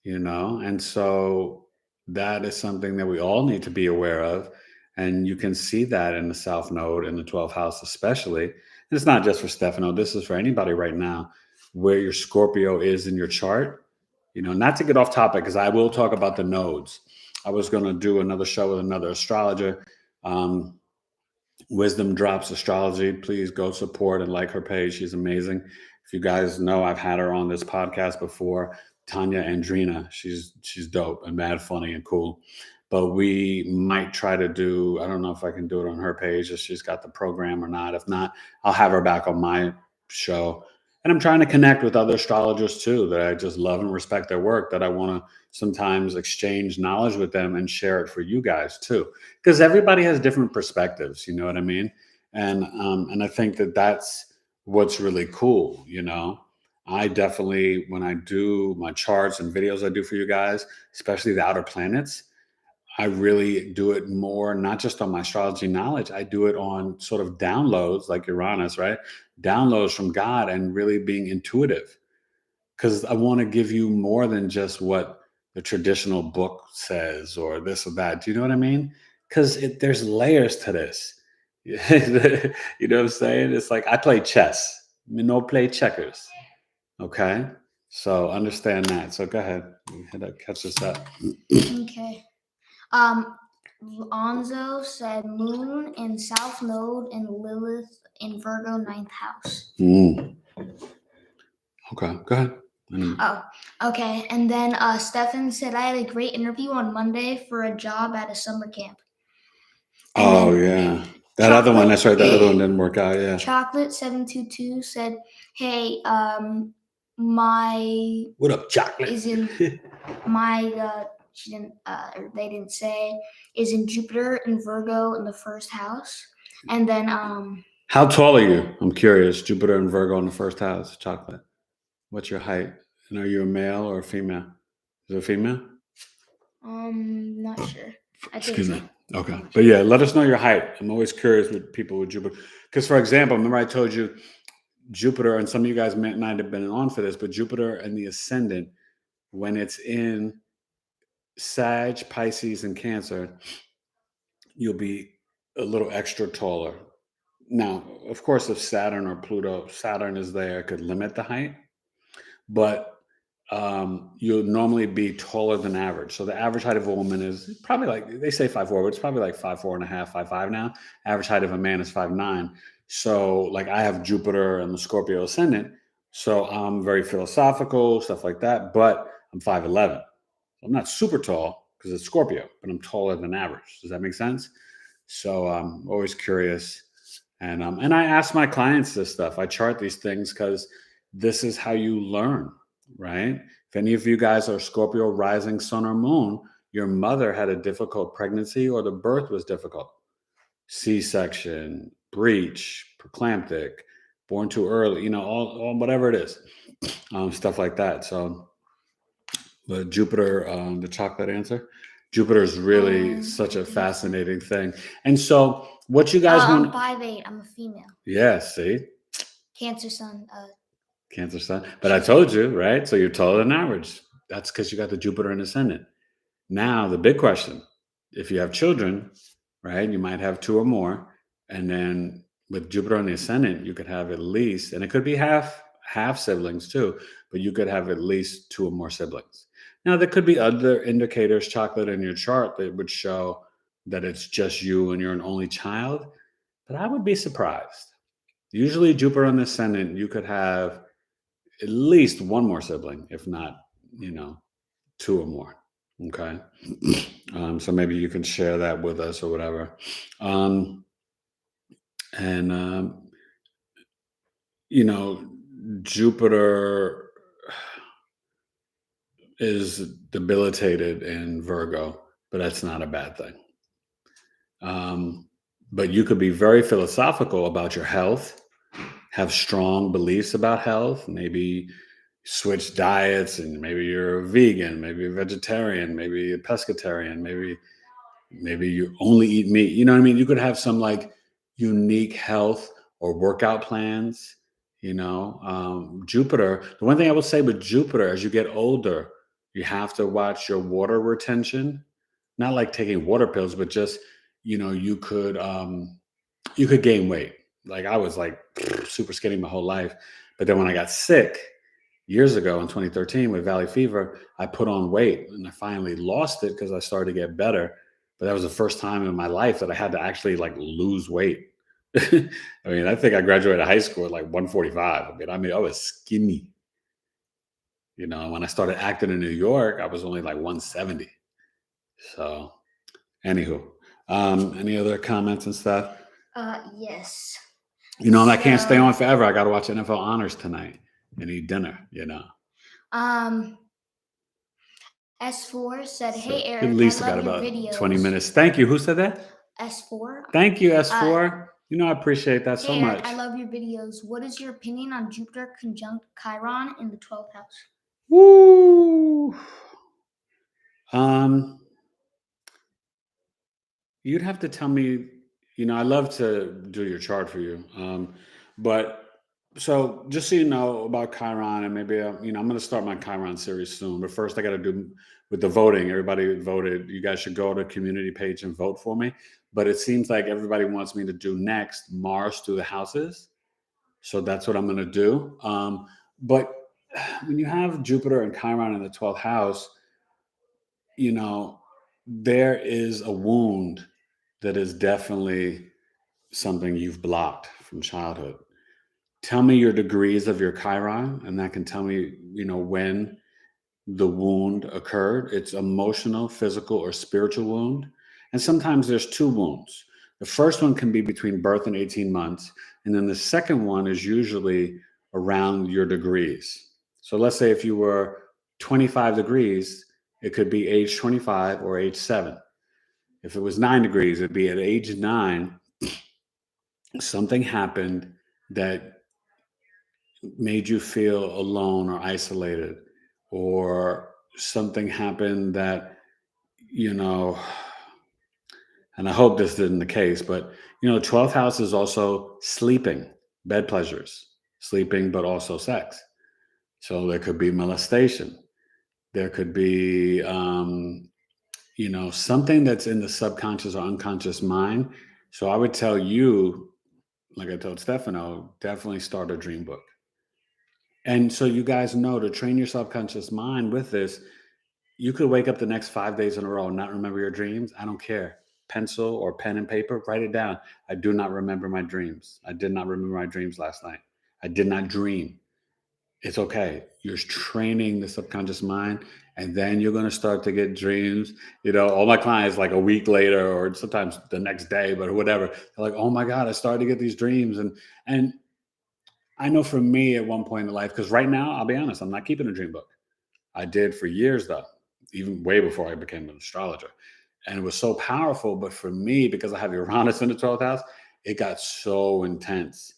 and so that is something that we all need to be aware of. And you can see that in the South Node in the 12th house, especially. And it's not just for Stefano. This is for anybody right now where your Scorpio is in your chart. Not to get off topic, because I will talk about the nodes. I was going to do another show with another astrologer. Wisdom Drops Astrology. Please go support and like her page. She's amazing. If you guys know, I've had her on this podcast before. Tanya Andrina. She's dope and mad funny and cool. But we might try to do, I don't know if I can do it on her page if she's got the program or not. If not, I'll have her back on my show. And I'm trying to connect with other astrologers too, that I just love and respect their work, that I want to sometimes exchange knowledge with them and share it for you guys too. Because everybody has different perspectives, you know what I mean? And I think that that's what's really cool, I definitely, when I do my charts and videos I do for you guys, especially the outer planets, I really do it more, not just on my astrology knowledge. I do it on sort of downloads like Uranus, right? Downloads from God, and really being intuitive, because I want to give you more than just what the traditional book says or this or that. Do you know what I mean? Because there's layers to this. You know what I'm saying? It's like I play chess. No play checkers. Okay? So understand that. So go ahead. Catch this up. Okay. Lonzo said Moon in South Node and Lilith in Virgo 9th house. Okay, go ahead. Oh, okay. And then Stefan said, I had a great interview on Monday for a job at a summer camp. And yeah. That other one, that's right. That other one didn't work out, yeah. Chocolate722 said, hey, my... What up, Chocolate? Is in my... she didn't, or they didn't say, is in Jupiter and Virgo in the first house. And then How tall are you? I'm curious. Jupiter and Virgo in the first house, chocolate. What's your height? And are you a male or a female? Is it a female? Not sure. I think Excuse so. me. Okay. But yeah, let us know your height. I'm always curious with people with Jupiter. Because, for example, remember I told you Jupiter, and some of you guys might have been on for this, but Jupiter and the ascendant, when it's in Sag, Pisces, and Cancer, you'll be a little extra taller. Now, of course, if Saturn or Pluto, Saturn is there, it could limit the height, but you'll normally be taller than average. So the average height of a woman is probably like, they say 5'4", but it's probably like 5'4.5", 5'5" now. Average height of a man is 5'9". So like I have Jupiter and the Scorpio ascendant, so I'm very philosophical, stuff like that, but I'm 5'11". I'm not super tall because it's Scorpio, but I'm taller than average. Does that make sense? So I'm always curious. And I ask my clients this stuff. I chart these things because this is how you learn, right? If any of you guys are Scorpio rising sun or moon, your mother had a difficult pregnancy or the birth was difficult. C-section, breech, preeclamptic, born too early, all whatever it is, stuff like that. So, but Jupiter, the chocolate answer, Jupiter is really such a fascinating thing. And so what you guys want? I'm 5'8". I'm a female. Yeah, see? Cancer sun. Cancer sun. But I told you, right? So you're taller than average. That's because you got the Jupiter and ascendant. Now, the big question, if you have children, right, you might have 2 or more. And then with Jupiter and the ascendant, you could have at least, and it could be half siblings too, but you could have at least 2 or more siblings. Now, there could be other indicators, chocolate, in your chart that would show that it's just you and you're an only child, but I would be surprised. Usually, Jupiter and the ascendant, you could have at least 1 more sibling, if not, 2 or more. Okay. So maybe you can share that with us or whatever. Jupiter is debilitated in Virgo, but that's not a bad thing. But you could be very philosophical about your health, have strong beliefs about health, maybe switch diets, and maybe you're a vegan, maybe a vegetarian, maybe a pescatarian, maybe you only eat meat. You know what I mean? You could have some like unique health or workout plans. Jupiter, the one thing I will say with Jupiter, as you get older, you have to watch your water retention. Not like taking water pills, but just, you could gain weight. Like I was like super skinny my whole life. But then when I got sick years ago in 2013 with valley fever, I put on weight and I finally lost it because I started to get better. But that was the first time in my life that I had to actually like lose weight. I think I graduated high school at like 145. I was skinny. When I started acting in New York, I was only like 170. So, anywho, any other comments and stuff? Yes. I can't stay on forever. I got to watch NFL Honors tonight and eat dinner. S4 said, "Hey Eric, at least I got about 20 minutes. Thank you. Who said that? S4. Thank you, S4. I appreciate that so much. Eric, I love your videos. What is your opinion on Jupiter conjunct Chiron in the 12th house?" Woo! You'd have to tell me. I love to do your chart for you, but. So just so you know about Chiron, and maybe I'm going to start my Chiron series soon. But first, I got to do with the voting. Everybody voted. You guys should go to the community page and vote for me. But it seems like everybody wants me to do next Mars through the houses. So that's what I'm going to do. But when you have Jupiter and Chiron in the 12th house, there is a wound that is definitely something you've blocked from childhood. Tell me your degrees of your Chiron, and that can tell me, when the wound occurred. It's emotional, physical, or spiritual wound. And sometimes there's 2 wounds. The first one can be between birth and 18 months. And then the second one is usually around your degrees. So let's say if you were 25 degrees, it could be age 25 or age 7. If it was 9 degrees, it'd be at age 9 something happened that made you feel alone or isolated, or something happened that, you know, and I hope this isn't the case, but, 12th house is also sleeping, bed pleasures, sleeping, but also sex. So there could be molestation. There could be, something that's in the subconscious or unconscious mind. So I would tell you, like I told Stefano, definitely start a dream book. And so you guys know, to train your subconscious mind with this, you could wake up the next 5 days in a row and not remember your dreams. I don't care. Pencil or pen and paper, write it down. I do not remember my dreams. I did not remember my dreams last night. I did not dream. It's okay. You're training the subconscious mind, and then you're going to start to get dreams. All my clients, like a week later or sometimes the next day, but whatever, they're like, oh my God, I started to get these dreams. And I know for me at one point in life, because right now, I'll be honest, I'm not keeping a dream book. I did for years though, even way before I became an astrologer. And it was so powerful. But for me, because I have Uranus in the 12th house, it got so intense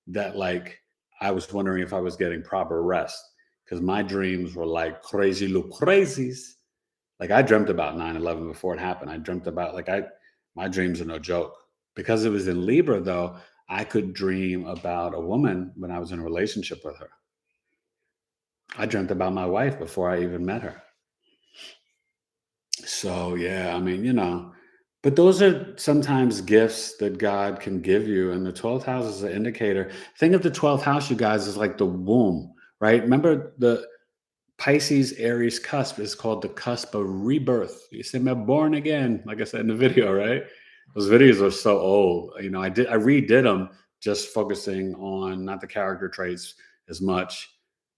that, like, I was wondering if I was getting proper rest, because my dreams were like crazy little crazies. Like, I dreamt about 9/11 before it happened. I dreamt about, my dreams are no joke. Because it was in Libra though, I could dream about a woman when I was in a relationship with her. I dreamt about my wife before I even met her. So, yeah, I mean, but those are sometimes gifts that God can give you. And the 12th house is an indicator. Think of the 12th house, you guys, as like the womb, right? Remember, the Pisces Aries cusp is called the cusp of rebirth. You see, I'm born again, like I said in the video, right? Those videos are so old. I redid them, just focusing on not the character traits as much,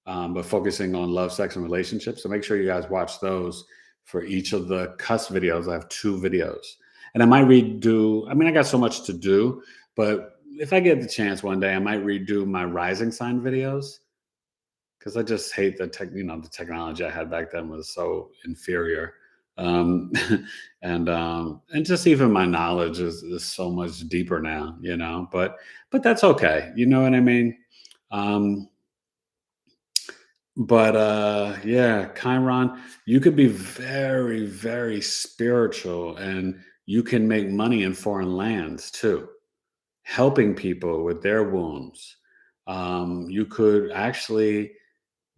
but focusing on love, sex, and relationships. So make sure you guys watch those for each of the cusp videos. I have 2 videos. And I might redo, I got so much to do, but if I get the chance one day, I might redo my rising sign videos, because I just hate the technology I had back then was so inferior. Um, and just even my knowledge is so much deeper now, but that's okay. You know what I mean? Um, but yeah, Chiron, you could be very, very spiritual, and you can make money in foreign lands too, helping people with their wounds. You could actually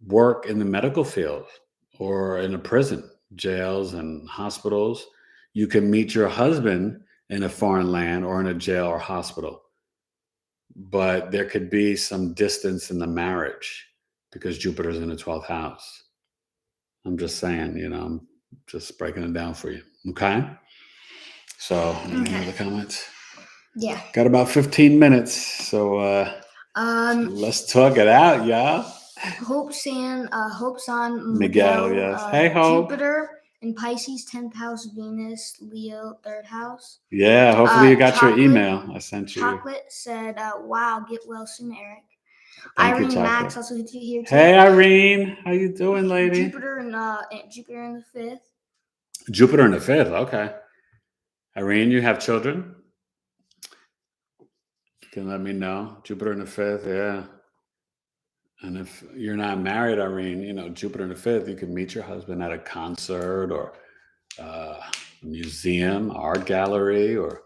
work in the medical field or in a prison, jails and hospitals. You can meet your husband in a foreign land or in a jail or hospital, but there could be some distance in the marriage because Jupiter's in the 12th house. I'm just saying, I'm just breaking it down for you. Okay. So, any other comments? Yeah. Got about 15 minutes. So, let's talk it out, y'all. Hope's on Miguel, yes. Hey, Hope. Jupiter in Pisces, 10th house, Venus, Leo, 3rd house. Yeah, hopefully you got your email. I sent you. Chocolate said, wow, get well soon, Eric. Thank Irene you, Max also here too. Hey, Irene. How you doing, lady? Jupiter in the 5th. Jupiter in the 5th, okay. Irene, you have children? You can let me know. Jupiter in the 5th, yeah. And if you're not married, Irene, Jupiter in the 5th, you can meet your husband at a concert or a museum, art gallery, or,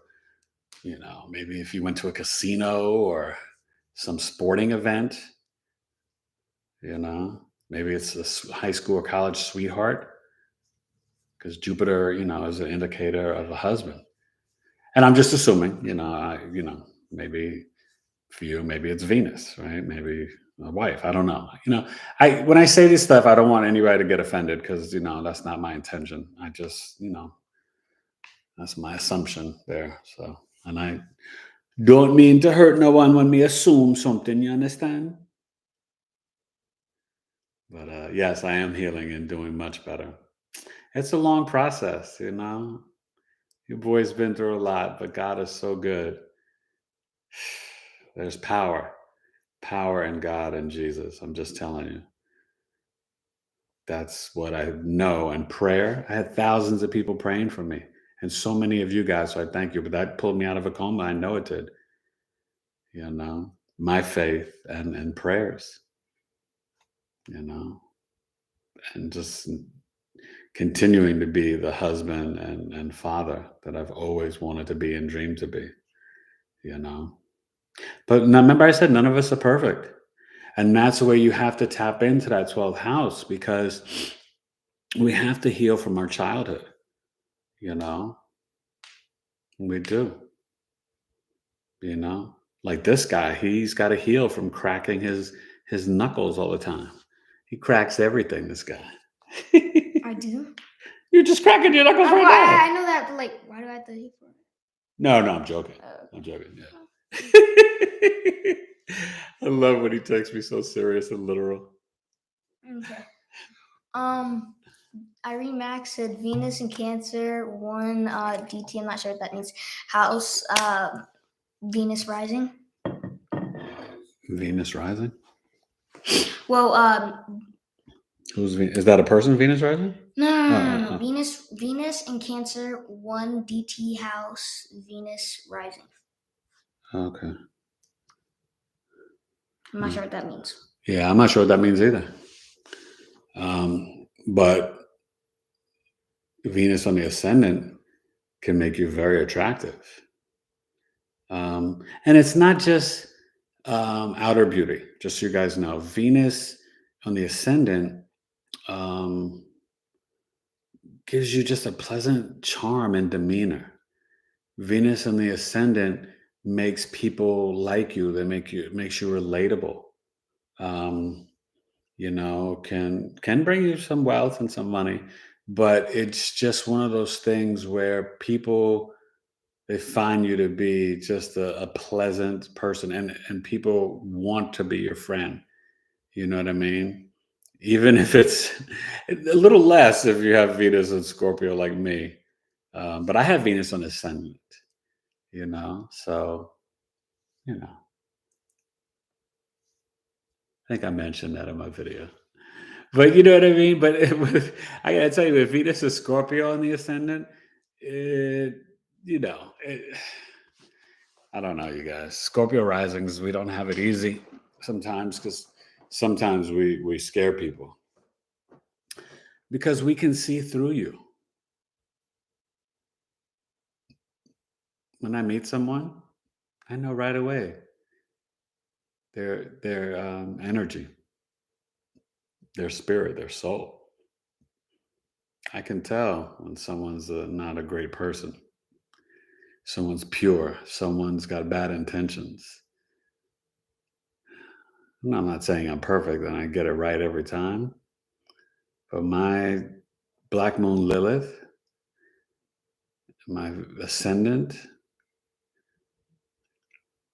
maybe if you went to a casino or some sporting event, maybe it's a high school or college sweetheart, because Jupiter, is an indicator of a husband. And I'm just assuming, maybe for you, maybe it's Venus, right? Maybe a wife. I don't know. When I say this stuff, I don't want anybody to get offended, because, that's not my intention. I just, that's my assumption there. So, and I don't mean to hurt no one when we assume something, you understand? But yes, I am healing and doing much better. It's a long process, Your boy's been through a lot, but God is so good. There's power in God and Jesus. I'm just telling you. That's what I know. And prayer, I had thousands of people praying for me, and so many of you guys. So I thank you. But that pulled me out of a coma. I know it did. my faith and prayers, and just continuing to be the husband and father that I've always wanted to be and dreamed to be, you know. But now, remember, I said none of us are perfect. And that's where you have to tap into that 12th house, because we have to heal from our childhood, you know. We do, Like this guy, he's got to heal from cracking his knuckles all the time. He cracks everything, this guy. I do. You're just cracking your knuckles right now. I know that, but like, why do I have to heal for it? No, I'm joking. I'm joking. Yeah. I love when he takes me so serious and literal. Okay. Irene Max said Venus in Cancer, 1 DT. I'm not sure what that means. House, Venus rising. Venus rising? Well, who's Venus? Is that a person, Venus rising? No. Venus in Cancer, 1 DT house, Venus rising. Okay. I'm not sure what that means. Yeah, I'm not sure what that means either. But Venus on the ascendant can make you very attractive. And it's not just outer beauty, just so you guys know. Venus on the ascendant gives you just a pleasant charm and demeanor. Venus on the ascendant makes people like you. Makes you relatable. Can bring you some wealth and some money, but it's just one of those things where people, they find you to be just a pleasant person, and people want to be your friend. You know what I mean? Even if it's a little less if you have Venus and Scorpio like me. But I have Venus on ascendant, so, I think I mentioned that in my video. But you know what I mean? But I gotta tell you, if Venus is Scorpio on the ascendant, I don't know, you guys. Scorpio risings, we don't have it easy sometimes, because sometimes we scare people because we can see through you. When I meet someone, I know right away their energy, their spirit, their soul. I can tell when someone's not a great person. Someone's pure. Someone's got bad intentions. I'm not saying I'm perfect and I get it right every time. But my Black Moon Lilith, my ascendant,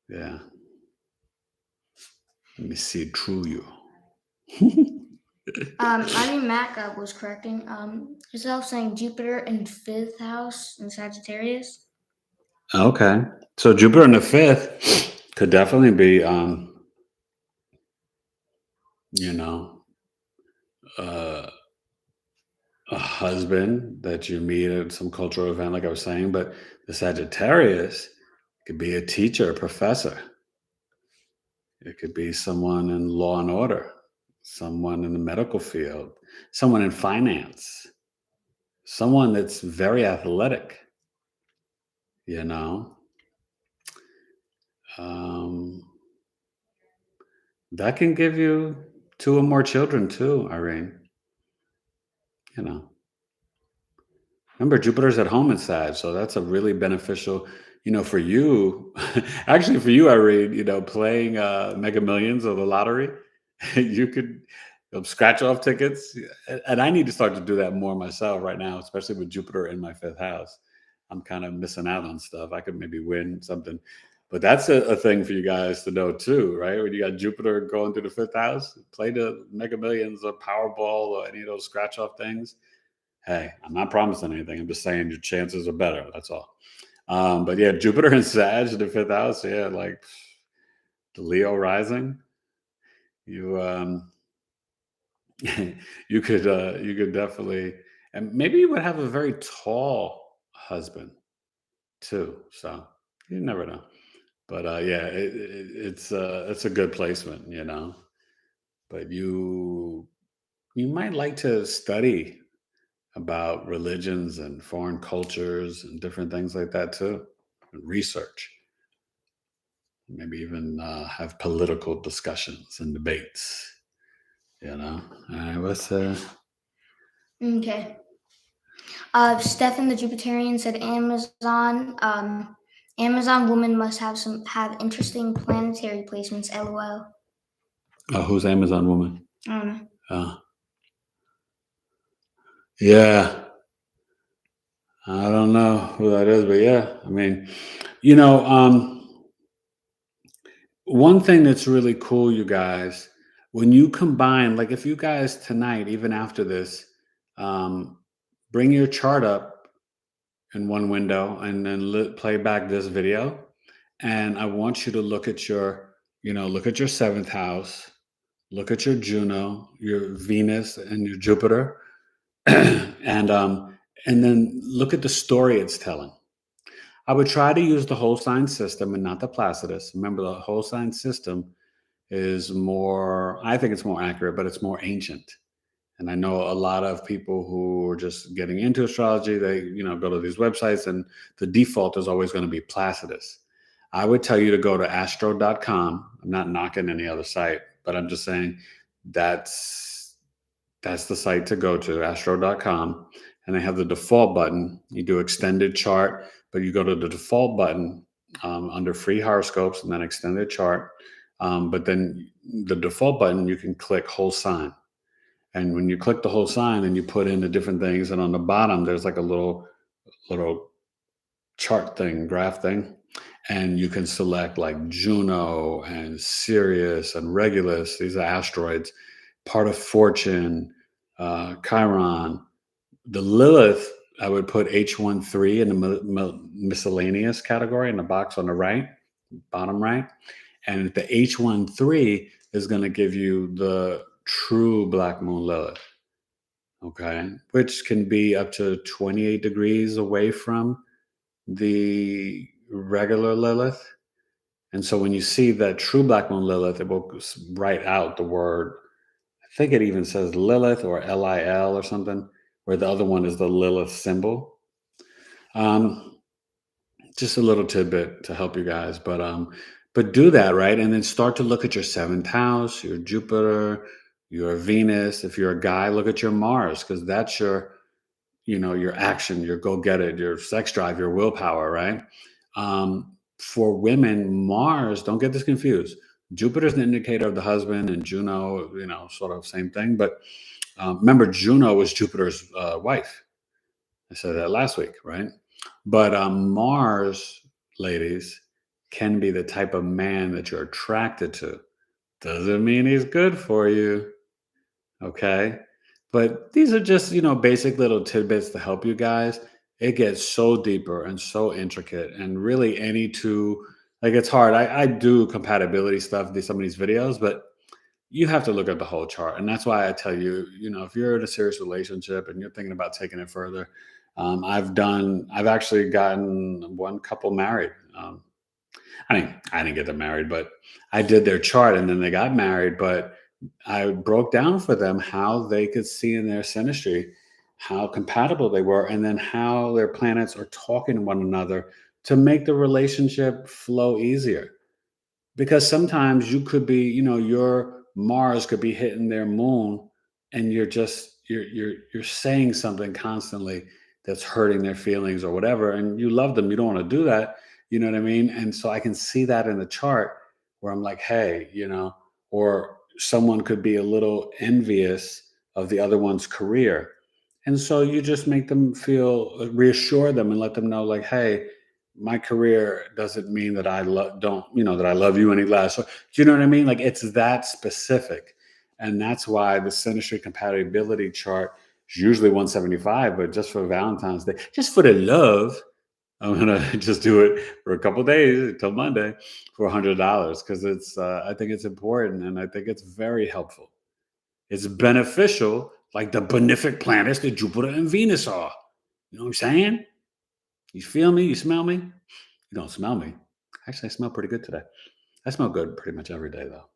yeah. Let me see through you. Irene Mac was correcting herself, saying Jupiter in 5th house in Sagittarius. Okay. So Jupiter in the 5th could definitely be, a husband that you meet at some cultural event, like I was saying. But the Sagittarius could be a teacher, a professor. It could be someone in law and order, someone in the medical field, someone in finance, someone that's very athletic, That can give you 2 or more children too, Irene. Remember, Jupiter's at home in Sag, so that's a really beneficial, for you. Actually, for you, Irene, playing Mega Millions or the lottery, you could scratch off tickets. And I need to start to do that more myself right now, especially with Jupiter in my 5th house. I'm kind of missing out on stuff. I could maybe win something. But that's a thing for you guys to know too, right? When you got Jupiter going through the 5th house, play the Mega Millions or Powerball or any of those scratch off things. Hey, I'm not promising anything. I'm just saying your chances are better. That's all. But yeah, Jupiter and Sag in the 5th house. Yeah, like the Leo rising. You you could definitely, and maybe you would have a very tall husband too. So you never know. But yeah, it's a good placement, But you might like to study about religions and foreign cultures and different things like that too, and research. Maybe even have political discussions and debates. All right, what's Okay. Stefan the Jupiterian said Amazon. Amazon woman must have interesting planetary placements. LOL. who's Amazon woman? I don't know. Yeah, I don't know who that is, but yeah, I mean, one thing that's really cool, you guys, when you combine, like if you guys tonight, even after this, um, bring your chart up in one window and then play back this video. And I want you to look at look at your seventh house, look at your Juno, your Venus, and your Jupiter, and then look at the story it's telling. I would try to use the whole sign system and not the Placidus. Remember, the whole sign system is more, I think it's more accurate, but it's more ancient. And I know a lot of people who are just getting into astrology, they, go to these websites and the default is always going to be Placidus. I would tell you to go to astro.com. I'm not knocking any other site, but I'm just saying that's the site to go to, astro.com. And they have the default button. You do extended chart, but you go to the default button under free horoscopes and then extended chart. But then the default button, you can click whole sign. And when you click the whole sign and you put in the different things, and on the bottom, there's like a little chart thing, graph thing. And you can select like Juno and Sirius and Regulus. These are asteroids, part of Fortune, Chiron. The Lilith, I would put H13 in the miscellaneous category in the box on the right, bottom right. And the H13 is going to give you the true Black Moon Lilith, okay, which can be up to 28 degrees away from the regular Lilith. And so when you see that true Black Moon Lilith, it will write out the word, I think it even says Lilith or Lil or something, where the other one is the Lilith symbol. Just a little tidbit to help you guys, but do that, right? And then start to look at your seventh house, your Jupiter, your Venus. If you're a guy, look at your Mars, because that's your action, your go get it, your sex drive, your willpower, right? For women, Mars, don't get this confused. Jupiter's an indicator of the husband, and Juno, sort of same thing. But remember, Juno was Jupiter's wife. I said that last week, right? But Mars, ladies, can be the type of man that you're attracted to. Doesn't mean he's good for you. Okay. But these are just, basic little tidbits to help you guys. It gets so deeper and so intricate, and really any two, like it's hard. I do compatibility stuff, some of these videos, but you have to look at the whole chart. And that's why I tell you, if you're in a serious relationship and you're thinking about taking it further, I've actually gotten one couple married. I didn't get them married, but I did their chart and then they got married. But I broke down for them how they could see in their synastry how compatible they were, and then how their planets are talking to one another to make the relationship flow easier. Because sometimes you could be, your Mars could be hitting their moon, and you're saying something constantly that's hurting their feelings or whatever, and you love them, you don't want to do that, you know what I mean? And so I can see that in the chart where I'm like, hey, or someone could be a little envious of the other one's career. And so you just make them reassure them and let them know, like, hey, my career doesn't mean that that I love you any less. So, do you know what I mean? Like, it's that specific. And that's why the synastry compatibility chart is usually 175, but just for Valentine's Day, just for the love, I'm going to just do it for a couple of days until Monday for $100, because I think it's important, and I think it's very helpful. It's beneficial, like the benefic planets that Jupiter and Venus are. You know what I'm saying? You feel me? You smell me? You don't smell me. Actually, I smell pretty good today. I smell good pretty much every day, though.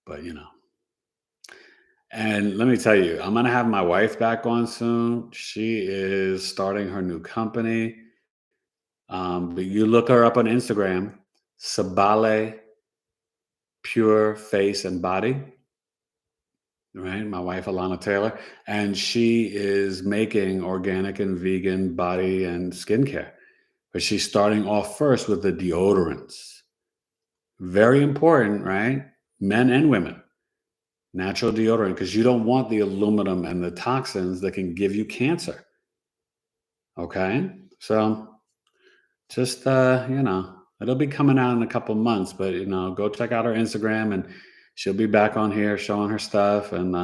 But, And let me tell you, I'm going to have my wife back on soon. She is starting her new company. But you look her up on Instagram, Sabale Pure Face and Body, right? My wife, Alana Taylor. And she is making organic and vegan body and skincare. But she's starting off first with the deodorants. Very important, right? Men and women. Natural deodorant, because you don't want the aluminum and the toxins that can give you cancer. Okay? So just, it'll be coming out in a couple months, but, go check out her Instagram and she'll be back on here showing her stuff. And,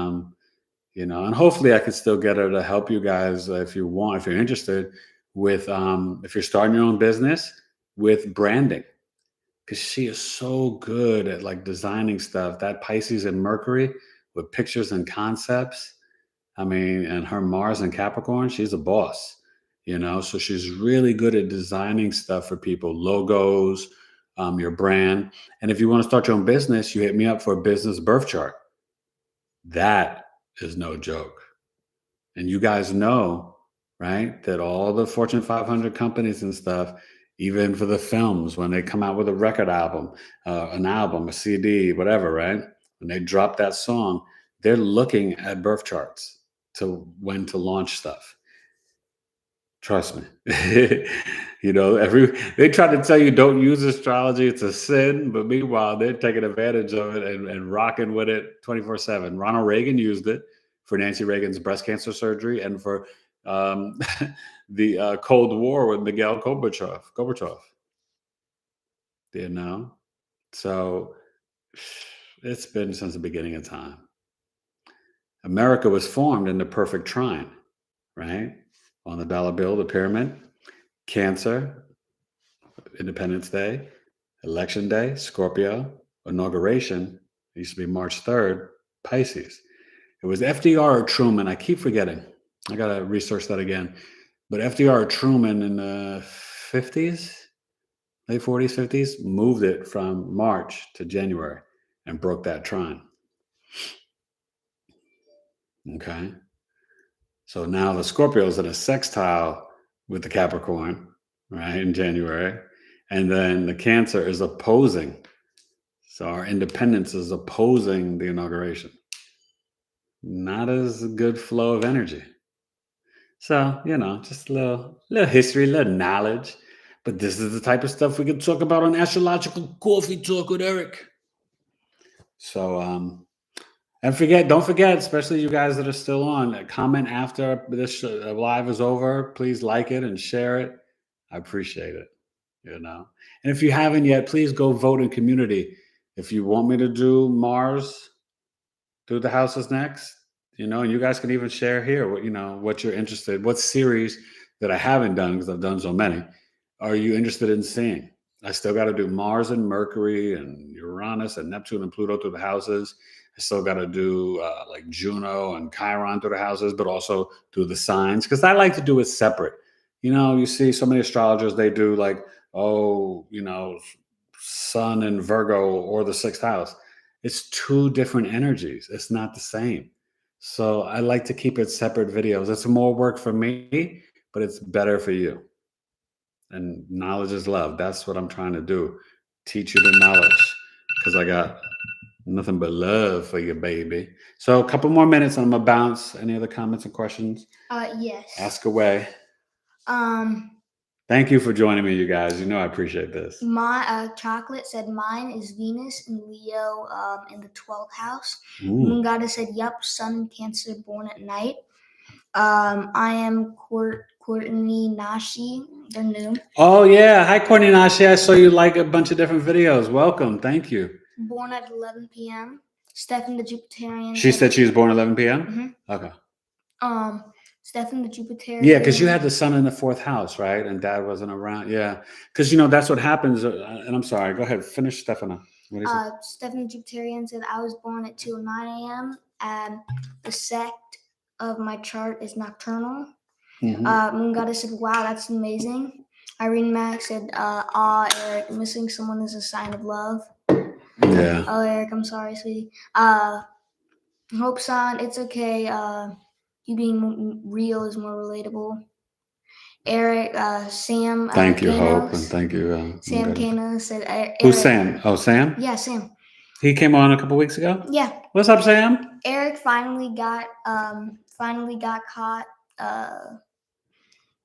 and hopefully I could still get her to help you guys if you're interested with, if you're starting your own business with branding. Because she is so good at like designing stuff. That Pisces and Mercury with pictures and concepts. I mean, and her Mars and Capricorn, she's a boss, so she's really good at designing stuff for people, logos, your brand. And if you want to start your own business, you hit me up for a business birth chart. That is no joke. And you guys know, right, that all the Fortune 500 companies and stuff, even for the films, when they come out with a record album, a CD, whatever, right? When they drop that song, they're looking at birth charts to when to launch stuff. Trust me. They try to tell you don't use astrology, it's a sin, but meanwhile, they're taking advantage of it and rocking with it 24/7. Ronald Reagan used it for Nancy Reagan's breast cancer surgery and for the Cold War with Miguel Gorbachev. So it's been since the beginning of time. America was formed in the perfect trine, right? On the dollar bill, the pyramid, Cancer, Independence Day, Election Day, Scorpio, inauguration, it used to be March 3rd, Pisces. It was FDR or Truman, I keep forgetting. I got to research that again. But FDR or Truman in the 50s, late 40s, 50s, moved it from March to January and broke that trine. Okay. So now the Scorpio is in a sextile with the Capricorn, right, in January. And then the Cancer is opposing. So our independence is opposing the inauguration. Not as a good flow of energy. So, just a little history, a little knowledge. But this is the type of stuff we can talk about on Astrological Coffee Talk with Eric. So, and don't forget, especially you guys that are still on, comment after this live is over. Please like it and share it. I appreciate it, And if you haven't yet, please go vote in community. If you want me to do Mars, do the houses next, and you guys can even share here what you're interested, what series that I haven't done, because I've done so many, are you interested in seeing? I still got to do Mars and Mercury and Uranus and Neptune and Pluto through the houses. I still got to do like Juno and Chiron through the houses, but also do the signs, because I like to do it separate. You see so many astrologers, they do like, Sun and Virgo or the sixth house. It's two different energies. It's not the same. So I like to keep it separate videos. It's more work for me, but it's better for you. And knowledge is love. That's what I'm trying to do. Teach you the knowledge, because I got nothing but love for you, baby. So a couple more minutes and I'm going to bounce. Any other comments and questions? Yes. Ask away. Thank you for joining me, you guys. I appreciate this. My Chocolate said mine is Venus and Leo in the 12th house. Moon Goddess said, yep, Sun and Cancer, born at night. I am Courtney Nashi. They're new. Oh, yeah. Hi, Courtney Nashi. I saw you like a bunch of different videos. Welcome. Thank you. Born at 11 p.m. Stefan the Jupiterian. She said she was born at 11 p.m.? Mm-hmm. Okay. Stefan the Jupiterian. Yeah, because you had the sun in the 4th house, right? And Dad wasn't around. Yeah. Because, that's what happens. And I'm sorry. Go ahead. Finish, Stefana. What is it? Stefan the Jupiterian said, I was born at 2:09 a.m. And the sect of my chart is nocturnal. Mm-hmm. Moon Goddess said, wow, that's amazing. Irene Mack said, Eric, missing someone is a sign of love. Yeah. Oh, Eric, I'm sorry, sweetie. Hope-san, it's okay. You being real is more relatable. Eric, Sam. Thank you, Kano, Hope, and thank you. Sam Kano said, Eric. Who's Sam? Oh, Sam? Yeah, Sam. He came on a couple weeks ago? Yeah. What's up, Sam? Eric finally got caught.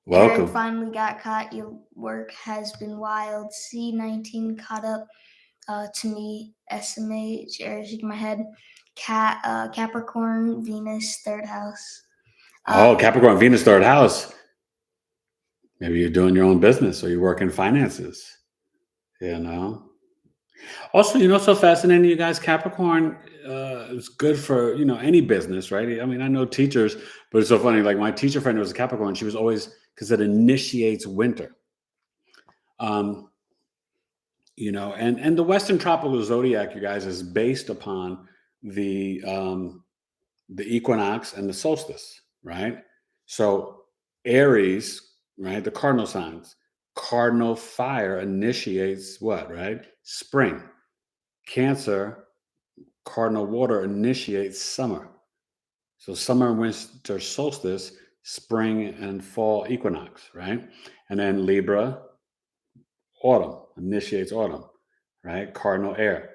Welcome. Eric finally got caught. Your work has been wild. C19 caught up to me. SMH, Eric shaking my head. Capricorn, Venus, third house. Capricorn, Venus, third house. Maybe you're doing your own business or you work in finances. You know. Also, so fascinating, you guys. Capricorn is good for any business, right? I mean, I know teachers, but it's so funny. Like my teacher friend was a Capricorn. She was always, because it initiates winter. And the Western tropical zodiac, you guys, is based upon the equinox and the solstice, right? So Aries, right, the cardinal signs, cardinal fire initiates what, right? Spring. Cancer, cardinal water initiates summer. So summer and winter solstice, spring and fall equinox, right? And then Libra, autumn, initiates autumn, right? Cardinal air.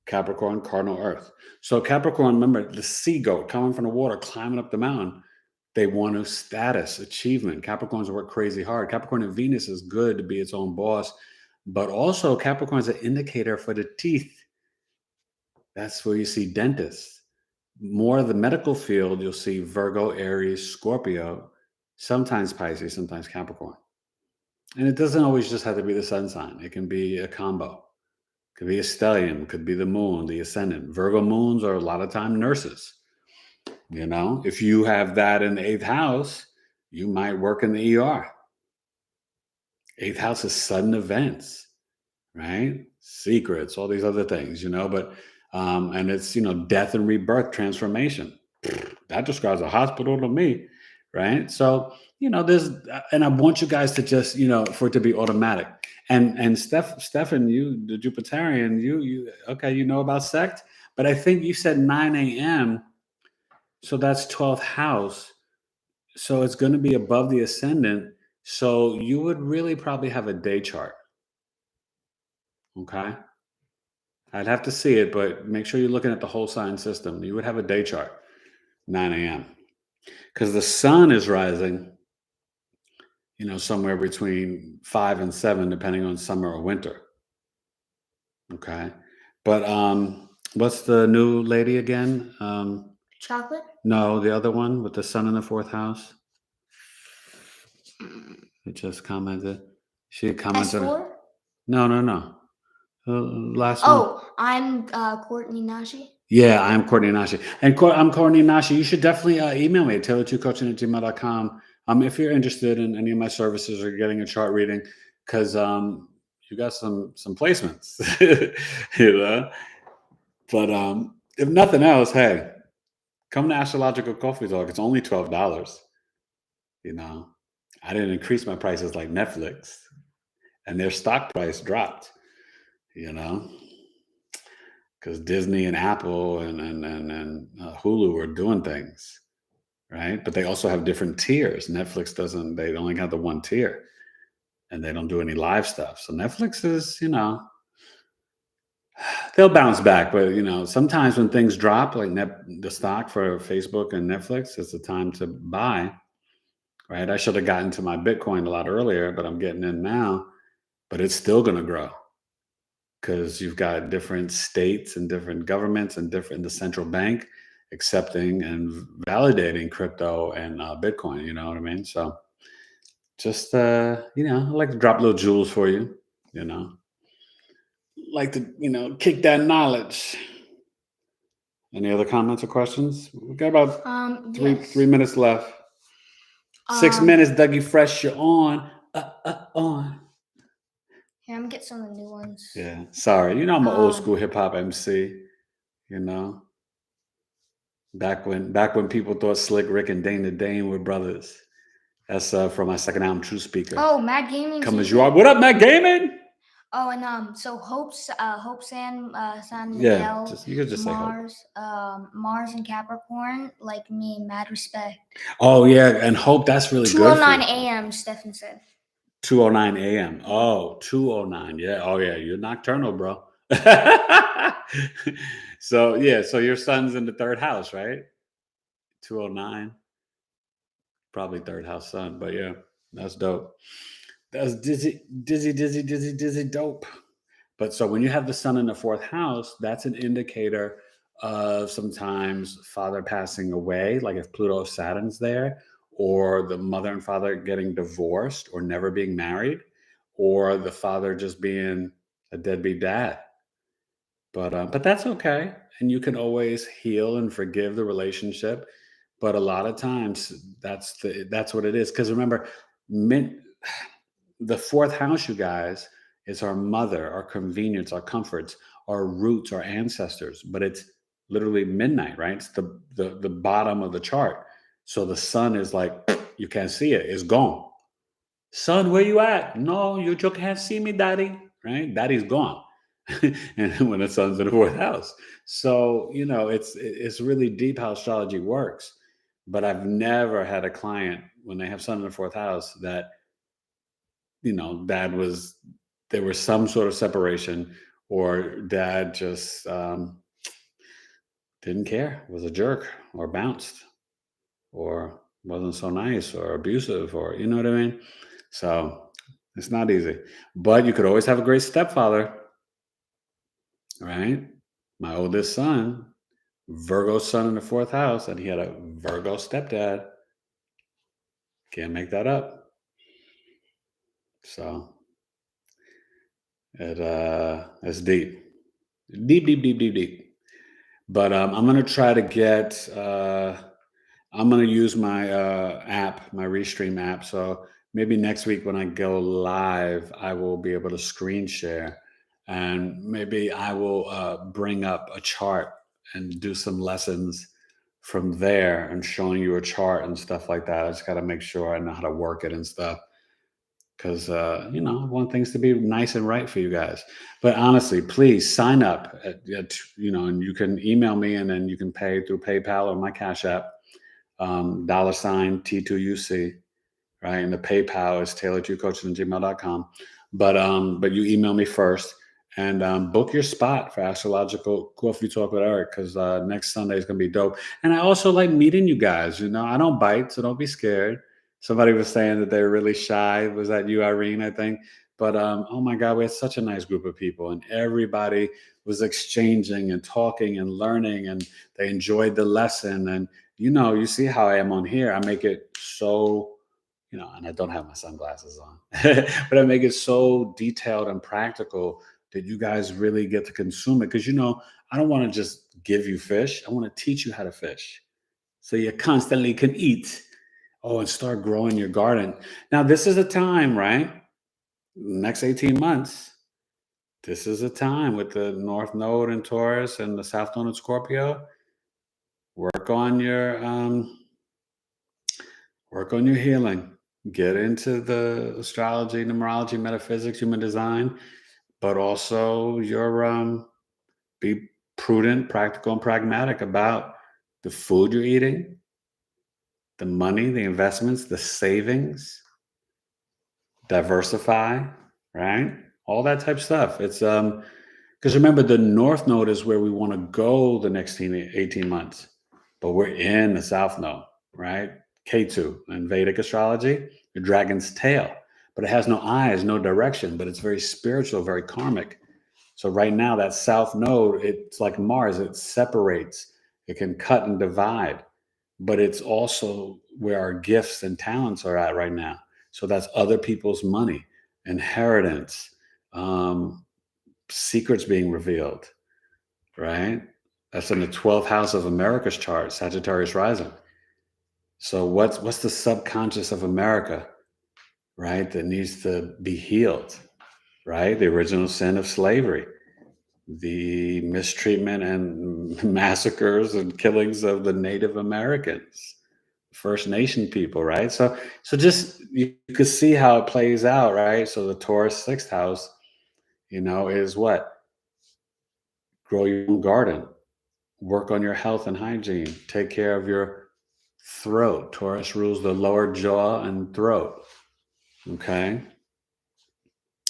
Capricorn, cardinal earth. So Capricorn, remember, the sea goat coming from the water, climbing up the mountain. They want a status, achievement. Capricorns work crazy hard. Capricorn and Venus is good to be its own boss, but also Capricorn is an indicator for the teeth. That's where you see dentists. More of the medical field, you'll see Virgo, Aries, Scorpio, sometimes Pisces, sometimes Capricorn. And it doesn't always just have to be the sun sign. It can be a combo. It could be a stellium, could be the moon, the ascendant. Virgo moons are a lot of time nurses. If you have that in the 8th house, you might work in the ER. 8th house is sudden events, right? Secrets, all these other things, but and it's death and rebirth, transformation. That describes a hospital to me, right? So there's, and I want you guys to just for it to be automatic. And Stefan, you the Jupiterian, you okay, about sect, but I think you said 9 a.m. So that's 12th house. So it's going to be above the ascendant. So you would really probably have a day chart. Okay. I'd have to see it, but make sure you're looking at the whole sign system. You would have a day chart, 9 a.m. Because the sun is rising, somewhere between 5 and 7, depending on summer or winter. Okay. But what's the new lady again? Chocolate? No, the other one with the sun in the 4th house. It just commented. She commented. S4? No. Last one. Oh, I'm Courtney Nashi. Yeah, I'm Courtney Nashi. And I'm Courtney Nashi. You should definitely email me at taylor2coaching@gmail.com if you're interested in any of my services or getting a chart reading, because you got some placements, But if nothing else, hey, come to Astrological Coffee Talk. It's only $12. I didn't increase my prices like Netflix, and their stock price dropped. Because Disney and Apple and Hulu are doing things, right? But they also have different tiers. Netflix doesn't, they only got the one tier, and they don't do any live stuff. So Netflix is, they'll bounce back. But, sometimes when things drop, like the stock for Facebook and Netflix, it's the time to buy, right? I should have gotten to my Bitcoin a lot earlier, but I'm getting in now. But it's still going to grow, because you've got different states and different governments and the central bank accepting and validating crypto and Bitcoin. You know what I mean? So just, I like to drop little jewels for you, like to, kick that knowledge. Any other comments or questions? We've got about three minutes left. 6 minutes, Dougie Fresh, you're on. On. Here, I'm gonna get some of the new ones. Yeah, sorry. I'm an old school hip hop MC. Back when people thought Slick Rick and Dane the Dane were brothers, That's from my second album, True Speaker. Oh, Mad Gaming. Come as you are. What up, Matt Gaming? Oh, and so Hope San Yeah, Miguel, you could just say Hope. Mars and Capricorn, like me, mad respect. Oh yeah, and Hope, that's really good. 2:09 a.m. Stefan said. 2:09 a.m. Oh, 2:09. Yeah. Oh yeah, you're nocturnal, bro. So your son's in the third house, right? 2:09. Probably third house son, but yeah, that's dope. That's dizzy dope. But so when you have the sun in the fourth house, that's an indicator of sometimes father passing away, like if Pluto or Saturn's there, or the mother and father getting divorced or never being married, or the father just being a deadbeat dad. But that's okay, and you can always heal and forgive the relationship. But a lot of times, that's what it is. Because remember, the fourth house, you guys, is our mother, our convenience, our comforts, our roots, our ancestors. But it's literally midnight, right? It's the bottom of the chart. So the sun is like, you can't see it. It's gone. Son, where you at? No, you just can't see me, daddy. Right? Daddy's gone. And when the sun's in the fourth house. So, it's really deep how astrology works. But I've never had a client when they have sun in the fourth house that there was some sort of separation, or dad just didn't care, was a jerk, or bounced, or wasn't so nice, or abusive, or you know what I mean? So it's not easy. But you could always have a great stepfather, right? My oldest son, Virgo sun in the fourth house, and he had a Virgo stepdad. Can't make that up. So it's deep. Deep. But I'm gonna try to get. I'm gonna use my app, my Restream app. So maybe next week when I go live, I will be able to screen share, and maybe I will bring up a chart and do some lessons from there and showing you a chart and stuff like that. I just got to make sure I know how to work it and stuff. Because I want things to be nice and right for you guys. But honestly, please sign up and you can email me, and then you can pay through PayPal or my Cash App, $T2UC, right? And the PayPal is tailoredtocoaching@gmail.com. But you email me first, and book your spot for Astrological Coffee Talk with Eric, because next Sunday is going to be dope. And I also like meeting you guys. I don't bite, so don't be scared. Somebody was saying that they're really shy. Was that you, Irene, I think? But oh my God, we had such a nice group of people, and everybody was exchanging and talking and learning, and they enjoyed the lesson. And you see how I am on here. I make it so, and I don't have my sunglasses on, but I make it so detailed and practical that you guys really get to consume it. Because, I don't want to just give you fish. I want to teach you how to fish, so you constantly can eat. Oh, and start growing your garden. Now, this is a time, right? Next 18 months, this is a time with the North Node in Taurus and the South Node in Scorpio. Work on your healing. Get into the astrology, numerology, metaphysics, human design, but also be prudent, practical, and pragmatic about the food you're eating, the money, the investments, the savings. Diversify, right? All that type of stuff. It's because remember, the North Node is where we want to go the next 18 months, but we're in the South Node, right? K2 in Vedic astrology, the dragon's tail, but it has no eyes, no direction, but it's very spiritual, very karmic. So right now, that South Node, it's like Mars, it separates, it can cut and divide, but it's also where our gifts and talents are at right now. So that's other people's money, inheritance, secrets being revealed, right? That's in the 12th house of America's chart, Sagittarius rising. So what's the subconscious of America, right? That needs to be healed, right? The original sin of slavery, the mistreatment and massacres and killings of the Native Americans, First Nation people, right? So just you could see how it plays out, right? So the Taurus sixth house, is what? Grow your own garden, work on your health and hygiene, take care of your throat. Taurus rules the lower jaw and throat. Okay.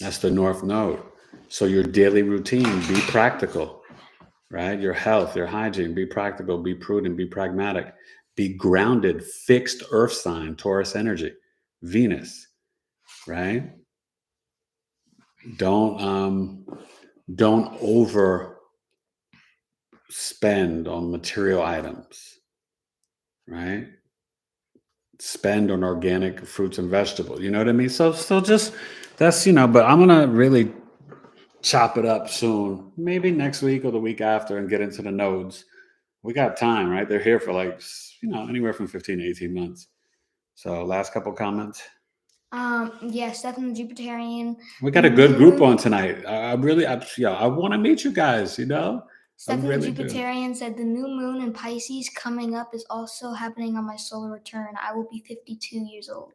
That's the North Node. So your daily routine, be practical, right? Your health, your hygiene, be practical, be prudent, be pragmatic, be grounded, fixed earth sign, Taurus energy, Venus, right? Don't over spend on material items, right? Spend on organic fruits and vegetables. You know what I mean? So just that's but I'm gonna really chop it up soon, maybe next week or the week after, and get into the nodes. We got time, right? They're here for like anywhere from 15 to 18 months. So last couple comments. Yeah, Stefan the Jupiterian. We got a good group on tonight. I want to meet you guys. Stefan the Jupiterian said the new moon in Pisces coming up is also happening on my solar return. I will be 52 years old.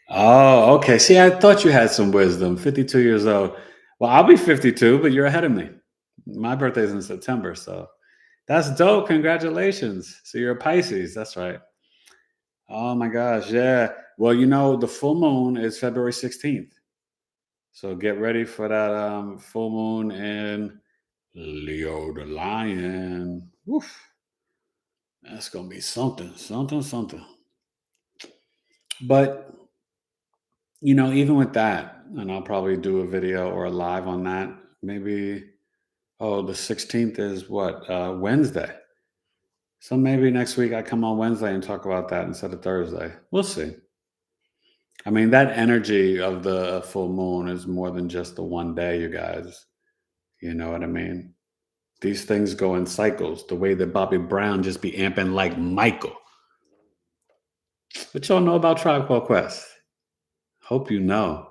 Oh, okay. See, I thought you had some wisdom. 52 years old. Well, I'll be 52, but you're ahead of me. My birthday's in September, so that's dope. Congratulations. So you're a Pisces. That's right. Oh my gosh, yeah. Well, the full moon is February 16th. So get ready for that full moon in Leo the Lion. Woof. That's gonna be something. But even with that, and I'll probably do a video or a live on that. Maybe the 16th is what? Wednesday. So maybe next week I come on Wednesday and talk about that instead of Thursday. We'll see. I mean, that energy of the full moon is more than just the one day, you guys. You know what I mean? These things go in cycles. The way that Bobby Brown just be amping like Michael. What y'all know about Tribe Called Quest? Hope you know.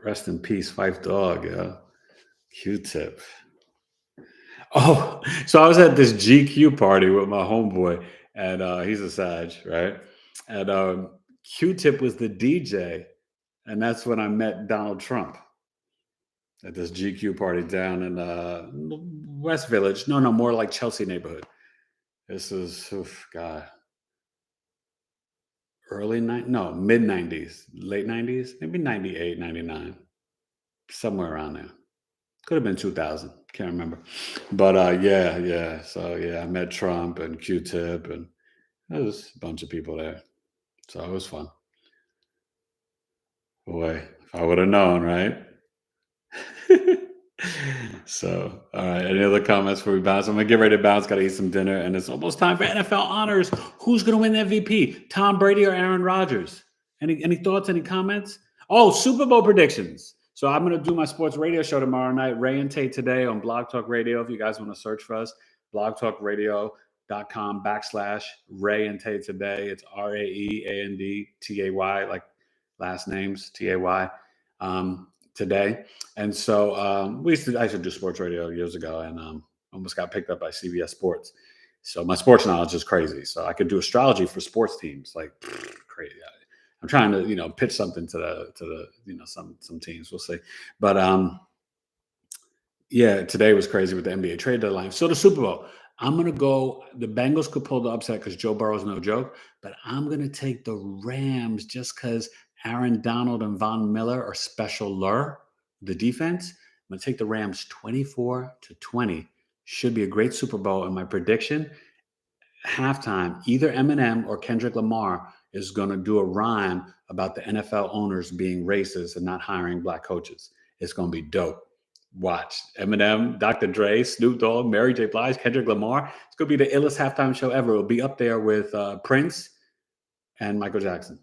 Rest in peace, Fife Dog, yeah. Q-Tip. Oh, so I was at this GQ party with my homeboy, and he's a Sag, right? And Q-Tip was the DJ, and that's when I met Donald Trump at this GQ party down in West Village. No, more like Chelsea neighborhood. This is, God, mid 90s, late 90s, maybe 98, 99, somewhere around there. Could have been 2000, can't remember. But yeah. So yeah, I met Trump and Q-Tip, and there was a bunch of people there. So it was fun. Boy, if I would have known, right? So, all right. Any other comments before we bounce? I'm gonna get ready to bounce. Got to eat some dinner, and it's almost time for NFL honors. Who's gonna win the MVP? Tom Brady or Aaron Rodgers? Any thoughts? Any comments? Oh, Super Bowl predictions. So I'm gonna do my sports radio show tomorrow night. Ray and Tate today on Blog Talk Radio. If you guys want to search for us, blogtalkradio.com/Ray and Tate today. It's RAEANDTAY, like last names TAY. Today. And so I used to do sports radio years ago, and almost got picked up by CBS Sports. So my sports knowledge is crazy. So I could do astrology for sports teams, like crazy. I'm trying to pitch something to the some teams. We'll see. But yeah, today was crazy with the NBA trade deadline. So the Super Bowl, I'm gonna go. The Bengals could pull the upset because Joe Burrow's no joke, but I'm gonna take the Rams just because Aaron Donald and Von Miller are special the defense. I'm going to take the Rams 24-20. Should be a great Super Bowl. And my prediction, halftime, either Eminem or Kendrick Lamar is going to do a rhyme about the NFL owners being racist and not hiring black coaches. It's going to be dope. Watch. Eminem, Dr. Dre, Snoop Dogg, Mary J. Blige, Kendrick Lamar. It's going to be the illest halftime show ever. It'll be up there with Prince and Michael Jackson.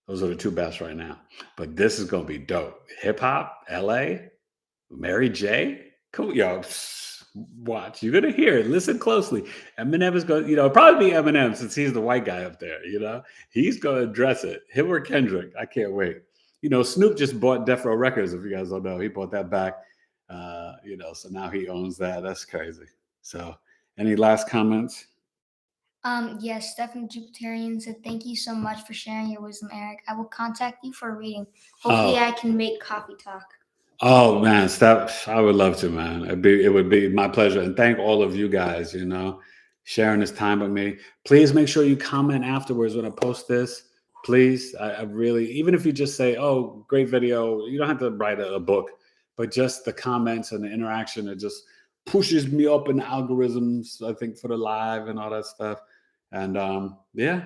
Those are the two best right now. But this is going to be dope. Hip hop, LA, Mary J. Cool. Yo, watch. You're going to hear it. Listen closely. Eminem is going to, probably be Eminem since he's the white guy up there. He's going to address it. Him or Kendrick. I can't wait. Snoop just bought Death Row Records, if you guys don't know. He bought that back. So now he owns that. That's crazy. So any last comments? Yes, Stephen Jupiterian said, "Thank you so much for sharing your wisdom, Eric. I will contact you for a reading. Hopefully, I can make coffee talk." Oh man, Steph, I would love to, man. It would be my pleasure. And thank all of you guys, sharing this time with me. Please make sure you comment afterwards when I post this. Please. I really, even if you just say, "Oh, great video," you don't have to write a book, but just the comments and the interaction, it just pushes me up in the algorithms, I think, for the live and all that stuff. And yeah,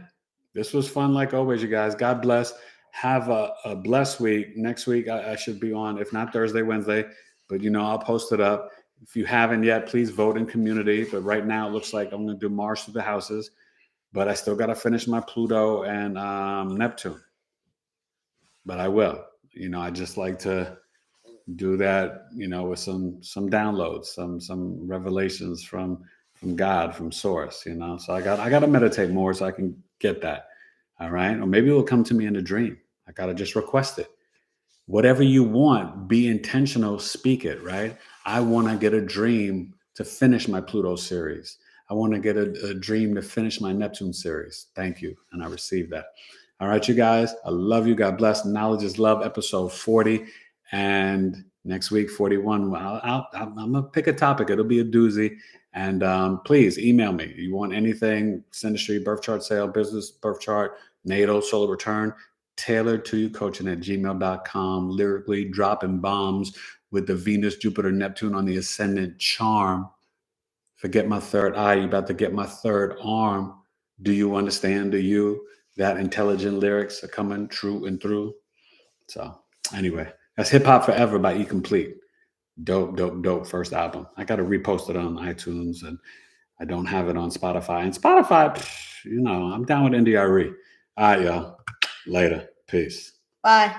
this was fun like always, you guys. God bless. Have a blessed week. Next week, I should be on, if not Thursday, Wednesday, but I'll post it up. If you haven't yet, please vote in community. But right now, it looks like I'm going to do Mars through the houses, but I still got to finish my Pluto and Neptune. But I will. I just like to do that, with some downloads, some revelations from God, from Source. So I got to meditate more so I can get that. All right, or maybe it will come to me in a dream. I got to just request it. Whatever you want, be intentional, speak it, right? I want to get a dream to finish my Pluto series. I want to get a dream to finish my Neptune series. Thank you. And I received that. All right, you guys. I love you. God bless. Knowledge is Love, episode 40. And next week, 41. I'm going to pick a topic. It'll be a doozy. And please email me. You want anything, Synastry, birth chart sale, business, birth chart, natal, solar return, tailored to you coaching at gmail.com, lyrically dropping bombs with the Venus, Jupiter, Neptune on the ascendant charm. Forget my third eye, you about to get my third arm. Do you understand? Do you? That intelligent lyrics are coming true and through. So anyway, that's Hip Hop Forever by E Complete. Dope first album. I got to repost it on iTunes, and I don't have it on Spotify. And Spotify, I'm down with NDRE. All right, y'all. Later. Peace. Bye.